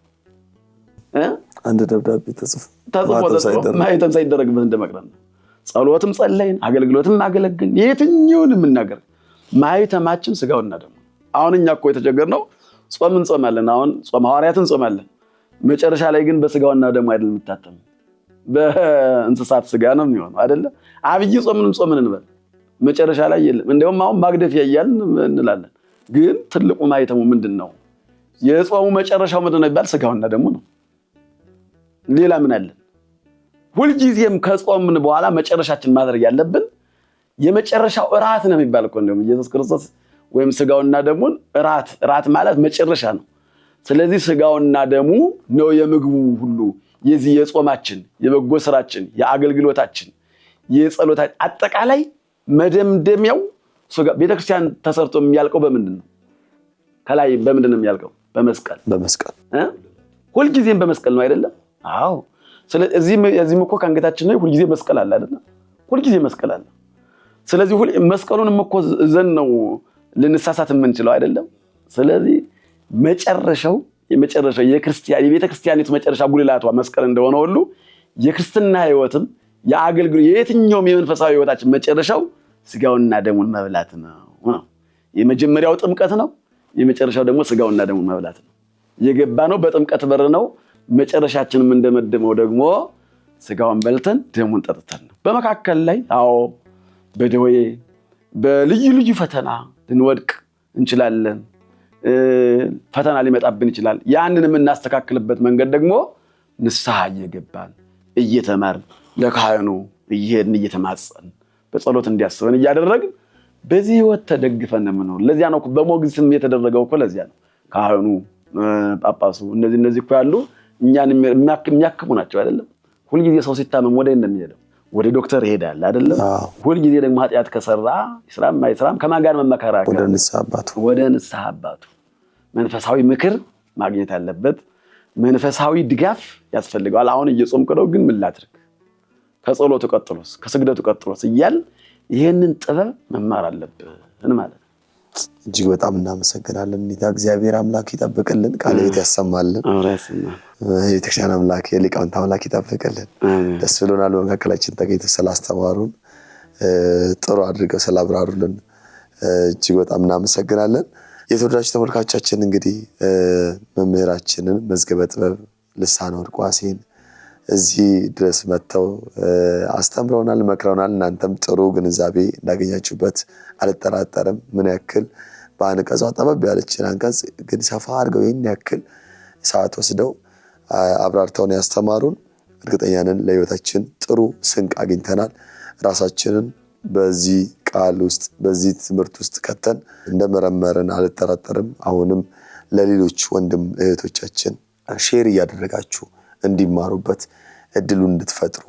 አንድ ደብዳቤ ተጽፎ ማይተም ሳይደረግበት እንደመቅረት ነው። ጸሎትም ጸለይን አገልግሎትም አገለግልን የትኛውንም እናገር ማይተማችን ስጋውና ደሙ። አሁን እኛ እኮ የተቸገርነው ጾም እንጾማለን። አሁን ጾም ሐዋርያትን እንጾማለን። መጨረሻ ላይ ግን በስጋውና ደሙ አይደለም የምታተም በእንስሳት ስጋ ነው የሚሆነው አይደለ? አብይ ጾምን እንበል መጨረሻ ላይ የለም። እንደውም አሁን ማግደፊያ እያልን እንላለን። ግን ትልቁ ማይተሙ ምንድነው? የጾሙ መጨረሻው ምንድነው ይባል ስጋውና ደሙ ነው። ሌላ ምን አለ? ሁልጊዜም ከጾምን በኋላ መጨረሻችን ማድረግ ያለብን የመጨረሻው እራት ነው የሚባል እኮ እንደውም ኢየሱስ ክርስቶስ ወይም ስጋውና ደሙን እራት ማለት መጨረሻ ነው። ስለዚህ ስጋውና ደሙ ነው የምግቡ ሁሉ የዚህ የጾማችን የበጎ ስራችን የአገልግሎታችን የጸሎታችን አጠቃላይ መደምደሚያው ቤተክርስቲያን ተሰርቶ የሚያልቀው በምንድን ነው? ከላይ በምንድን ነው የሚያልቀው? በመስቀል ሁልጊዜም በመስቀል ነው አይደለም? አዎ። ስለዚህ እዚህም እኮ ከአንገታችን ላይ ሁልጊዜ መስቀል አለ አይደል? ሁልጊዜ መስቀል አለ። ስለዚህ መስቀሉንም እኮ ዘን ነው ልንሳሳት የምንችለው አይደለም? ስለዚህ የመጨረሻው የቤተክርስቲያኒቱ መጨረሻ ጉልላቷ መስቀል እንደሆነ ሁሉ የክርስትና ህይወትም የአገልግሎት የየትኛውም የመንፈሳዊ ህይወታችን መጨረሻው ስጋውና ደሙን መብላት ነው። የመጀመሪያው ጥምቀት ነው። የመጨረሻው ደግሞ ስጋውና ደሙን መብላት ነው። የገባነው በጥምቀት በር ነው። መጨረሻችንም እንደመደመው ደግሞ ስጋውን በልተን ደሙን ጠጥተን ነው። በመካከል ላይ በደዌ በልዩ ፈተና ልንወድቅ እንችላለን። ፈተና ሊመጣብን ይችላል። ያንን የምናስተካክልበት መንገድ ደግሞ ንስሐ እየገባን እየተማርን ለካህኑ እየሄድን እየተማጸን በጸሎት እንዲያስበን እያደረግን በዚህ ህይወት ተደግፈን ነው። ለዚያ ነው በሞግዚትም የተደረገው እኮ ለዚያ ነው። ካህኑ ጳጳሱ እነዚህ እኮ ያሉ እኛን የሚያክሙ ናቸው አይደለም? ሁልጊዜ ሰው ሲታመም ወደ እንደሚሄደው ወደ ዶክተር ይሄዳል አይደለም? ሁልጊዜ ደግሞ ኃጢአት ከሰራ ይስራም ማይስራም ከማን ጋር መመከራ ወደ ንስሐ አባቱ መንፈሳዊ ምክር ማግኘት አለበት። መንፈሳዊ ድጋፍ ያስፈልገዋል። አሁን እየጾምክ ነው ግን ምን ላድርግ? ከጸሎቱ ቀጥሎስ ከስግደቱ ቀጥሎስ እያል ይሄንን ጥበብ መማር አለብን ማለት ነው። እጅግ በጣም እናመሰግናለን። እግዚአብሔር አምላክ ይጠብቅልን፣ ቃለ ሕይወት ያሰማልን። የቤተክርስቲያን አምላክ የሊቃውንት አምላክ ይጠብቅልን። ደስ ብሎናል በመካከላችን ተገኝተው ስላስተማሩን ጥሩ አድርገው ስላብራሩልን እጅግ በጣም እናመሰግናለን። የተወዳጅ ተመልካቾቻችን እንግዲህ መምህራችንን መዝገበ ጥበብ ልሳነ ወርቅ ዋሴን እዚህ ድረስ መጥተው አስተምረውናል፣ መክረውናል። እናንተም ጥሩ ግንዛቤ እንዳገኛችሁበት አልጠራጠርም። ምን ያክል በአንቀጿ ጠበብ ያለችን አንቀጽ ግን ሰፋ አድርገው ይህን ያክል ሰዓት ወስደው አብራርተውን ያስተማሩን እርግጠኛ ነን ለህይወታችን ጥሩ ስንቅ አግኝተናል። ራሳችንን በዚህ ቃል ውስጥ በዚህ ትምህርት ውስጥ ከተን እንደመረመርን አልጠራጠርም። አሁንም ለሌሎች ወንድም እህቶቻችን ሼር እያደረጋችሁ እንዲማሩበት እድሉን እንድትፈጥሩ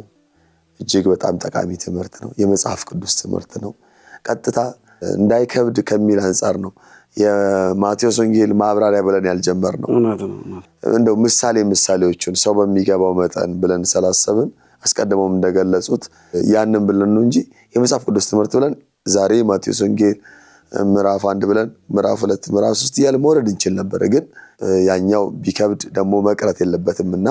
እጅግ በጣም ጠቃሚ ትምህርት ነው። የመጽሐፍ ቅዱስ ትምህርት ነው። ቀጥታ እንዳይከብድ ከሚል አንፃር ነው የማቴዎስ ወንጌል ማብራሪያ ብለን ያልጀመርነው። እንደው ምሳሌዎቹን ሰው በሚገባው መጠን ብለን ስላሰብን አስቀድመውም እንደገለጹት ያንን ብለን ነው እንጂ የመጽሐፍ ቅዱስ ትምህርት ብለን ዛሬ ማቴዎስ ወንጌል ምዕራፍ 1 ብለን ምዕራፍ 2 ምዕራፍ 3 እያልን መውረድ እንችል ነበር። ግን ያኛው ቢከብድ ደግሞ መቅረት የለበትምና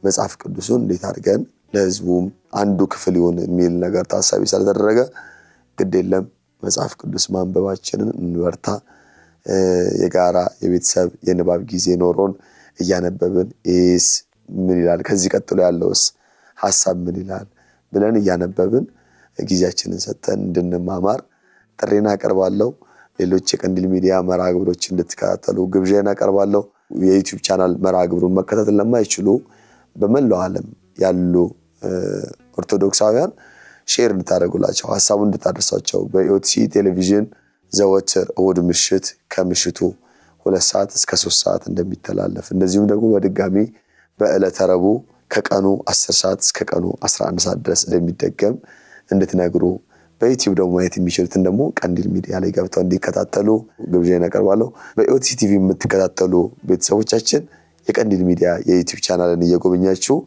መጽሐፍ ቅዱስን እንዴት አድርገን ለሕዝቡም አንዱ ክፍል ይሁን የሚል ነገር ታሳቢ ስለተደረገ ግድ የለም መጽሐፍ ቅዱስ ማንበባችንን እንበርታ። የጋራ የቤተሰብ የንባብ ጊዜ ኖሮን እያነበብን ኢስ ምን ይላል ከዚህ ቀጥሎ ያለውስ ሐሳብ ምን ይላል ብለን እያነበብን ጊዜያችንን ሰጥተን እንድንማማር ጥሪና አቀርባለሁ። ሌሎች የቀንዲል ሚዲያ መርሃ ግብሮችን እንድትከታተሉ ግብዣና አቀርባለሁ። የዩቲዩብ ቻናል መርሃ ግብሩን መከታተል ለማይችሉ በመላው ዓለም ያሉ ኦርቶዶክሳውያን ሼር እንድታደርጉላቸው ሐሳቡን እንድታደርሷቸው በኢኦቲሲ ቴሌቪዥን ዘወትር እሁድ ምሽት ከምሽቱ 2 ሰዓት እስከ 3 ሰዓት እንደሚተላለፍ እንደዚሁም ደግሞ በድጋሚ በዕለተ ረቡዕ ከቀኑ 10 ሰዓት እስከ ቀኑ 11 ሰዓት ድረስ እንደሚደገም እንድትነግሩ በዩቲዩብ ደግሞ ማየት የሚችሉትን ደግሞ ቀንዲል ሚዲያ ላይ ገብተው እንዲከታተሉ ግብዣዬን አቀርባለሁ። በኢኦቲሲ ቲቪ የምትከታተሉ ቤተሰቦቻችን የቀንዲል ሚዲያ የዩቲዩብ ቻናልን እየጎበኛችሁ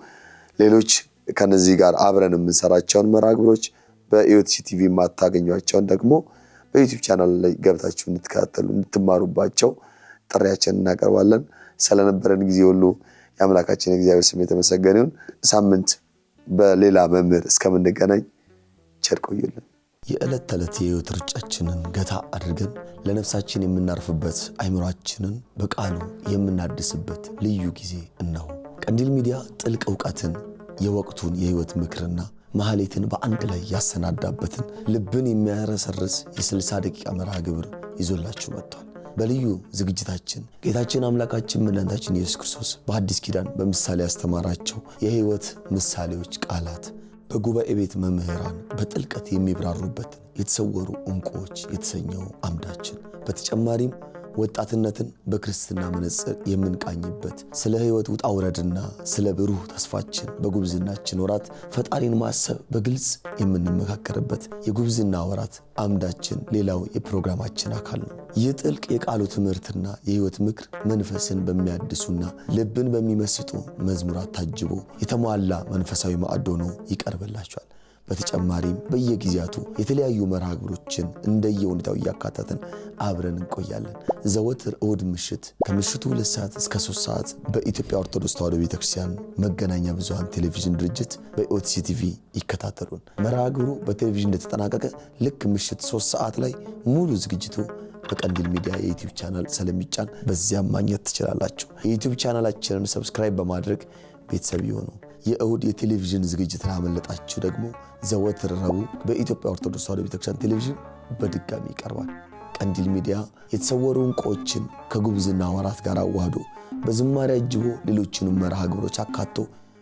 ሌሎች ከነዚህ ጋር አብረን የምንሰራቸውን መርሃ ግብሮች በኢኦቲሲ ቲቪ የማታገኟቸውን ደግሞ በዩቲዩብ ቻናል ላይ ገብታችሁ እንድትከታተሉ እንድትማሩባቸው ጥሪያችንን እናቀርባለን። ስለነበረን ጊዜ ሁሉ የአምላካችን የእግዚአብሔር ስም የተመሰገነ ይሁን። ሳምንት በሌላ መምህር እስከምንገናኝ ቸር ቆዩልን። የዕለት ተዕለት የሕይወት ርጫችንን ገታ አድርገን ለነፍሳችን የምናርፍበት አይምሯችንን በቃሉ የምናድስበት ልዩ ጊዜ እነሆ። ቀንዲል ሚዲያ ጥልቅ ዕውቀትን የወቅቱን የሕይወት ምክርና ማህሌትን በአንድ ላይ ያሰናዳበትን ልብን የሚያረሰርስ የ60 ደቂቃ መርሃ ግብር ይዞላችሁ መጥቷል። በልዩ ዝግጅታችን ጌታችን አምላካችን መድኃኒታችን ኢየሱስ ክርስቶስ በአዲስ ኪዳን በምሳሌ ያስተማራቸው የሕይወት ምሳሌዎች ቃላት በጉባኤ ቤት መምህራን በጥልቀት የሚብራሩበት የተሰወሩ ዕንቁዎች የተሰኘው አምዳችን፣ በተጨማሪም ወጣትነትን በክርስትና መነጽር የምንቃኝበት ስለ ሕይወት ውጣ ውረድና ስለ ብሩህ ተስፋችን በጉብዝናችን ወራት ፈጣሪን ማሰብ በግልጽ የምንመካከርበት የጉብዝና ወራት አምዳችን ሌላው የፕሮግራማችን አካል ነው። ይህ ጥልቅ የቃሉ ትምህርትና የሕይወት ምክር መንፈስን በሚያድሱና ልብን በሚመስጡ መዝሙራት ታጅቦ የተሟላ መንፈሳዊ ማዕድ ሆኖ ይቀርብላችኋል። በተጨማሪም በየጊዜያቱ የተለያዩ መርሃ ግብሮችን እንደየሁኔታው እያካተትን አብረን እንቆያለን። ዘወትር እሁድ ምሽት ከምሽቱ 2 ሰዓት እስከ 3 ሰዓት በኢትዮጵያ ኦርቶዶክስ ተዋሕዶ ቤተክርስቲያን መገናኛ ብዙሃን ቴሌቪዥን ድርጅት በኢኦቲሲ ቲቪ ይከታተሉን። መርሃ ግብሩ በቴሌቪዥን እንደተጠናቀቀ ልክ ምሽት 3 ሰዓት ላይ ሙሉ ዝግጅቱ በቀንዲል ሚዲያ የዩቲዩብ ቻናል ስለሚጫን በዚያም ማግኘት ትችላላችሁ። የዩቲዩብ ቻናላችንን ሰብስክራይብ በማድረግ ቤተሰብ ይሁኑ። የእሁድ የቴሌቪዥን ዝግጅት ላመለጣችሁ ደግሞ ዘወትር ረቡዕ በኢትዮጵያ ኦርቶዶክስ ተዋሕዶ ቤተክርስቲያን ቴሌቪዥን በድጋሚ ይቀርባል። ቀንዲል ሚዲያ የተሰወሩ ዕንቁዎችን ከጉብዝና ወራት ጋር አዋህዶ በዝማሬ አጅቦ ሌሎችንም መርሃ ግብሮች አካቶ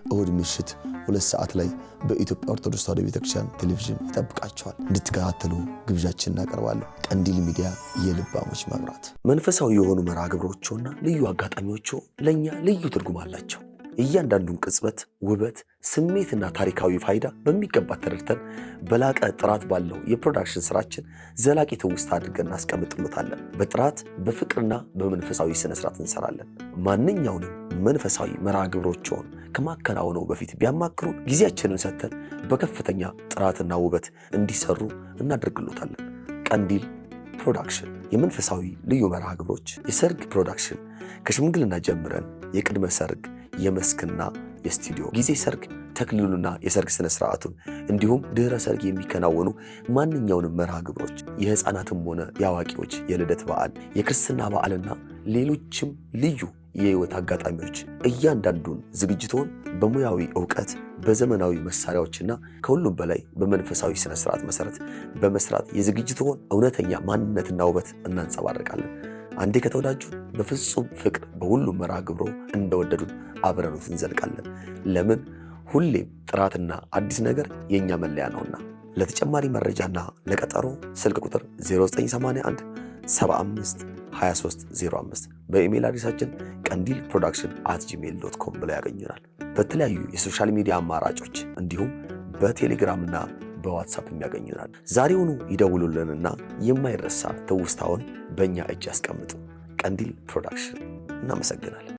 እሁድ ምሽት 2 ሰዓት ላይ በኢትዮጵያ ኦርቶዶክስ ተዋሕዶ ቤተክርስቲያን ቴሌቪዥን ይጠብቃችኋል። እንድትከታተሉ ግብዣችን እናቀርባለን። ቀንዲል ሚዲያ የልባሞች መብራት። መንፈሳዊ የሆኑ መርሃ ግብሮችና ልዩ አጋጣሚዎች ለእኛ ልዩ ትርጉም አላቸው። እያንዳንዱን ቅጽበት ውበት፣ ስሜትና ታሪካዊ ፋይዳ በሚገባ ተረድተን በላቀ ጥራት ባለው የፕሮዳክሽን ስራችን ዘላቂ ትውስታ አድርገን እናስቀምጥሎታለን። በጥራት በፍቅርና በመንፈሳዊ ስነ ስርዓት እንሰራለን። ማንኛውንም መንፈሳዊ መርሃ ግብሮችን ከማከናወነው በፊት ቢያማክሩ ጊዜያችንን ሰጥተን በከፍተኛ ጥራትና ውበት እንዲሰሩ እናደርግሎታለን። ቀንዲል ፕሮዳክሽን የመንፈሳዊ ልዩ መርሃ ግብሮች፣ የሰርግ ፕሮዳክሽን ከሽምግልና ጀምረን የቅድመ ሰርግ፣ የመስክና የስቱዲዮ ጊዜ ሰርግ፣ ተክሊሉና የሰርግ ስነ ስርዓቱን እንዲሁም ድህረ ሰርግ የሚከናወኑ ማንኛውንም መርሃ ግብሮች፣ የህፃናትም ሆነ የአዋቂዎች የልደት በዓል፣ የክርስትና በዓልና ሌሎችም ልዩ የህይወት አጋጣሚዎች እያንዳንዱን ዝግጅቶን በሙያዊ ዕውቀት በዘመናዊ መሳሪያዎችና ከሁሉም በላይ በመንፈሳዊ ስነ ስርዓት መሰረት በመስራት የዝግጅቶን እውነተኛ ማንነትና ውበት እናንጸባርቃለን። አንዴ ከተወዳጁን በፍጹም ፍቅር በሁሉም መርሃ ግብሮ እንደወደዱን አብረኑት እንዘልቃለን። ለምን? ሁሌም ጥራትና አዲስ ነገር የኛ መለያ ነውና። ለተጨማሪ መረጃና ለቀጠሮ ስልክ ቁጥር 0981 75 2305 በኢሜል አድሬሳችን ቀንዲል ፕሮዳክሽን@gmail.com ብለው ያገኙናል። በተለያዩ የሶሻል ሚዲያ አማራጮች እንዲሁም በቴሌግራምና በዋትሳፕ ያገኙናል። ዛሬውኑ ይደውሉልንና የማይረሳ ትውስታውን በእኛ እጅ ያስቀምጡ። ቀንዲል ፕሮዳክሽን። እናመሰግናለን።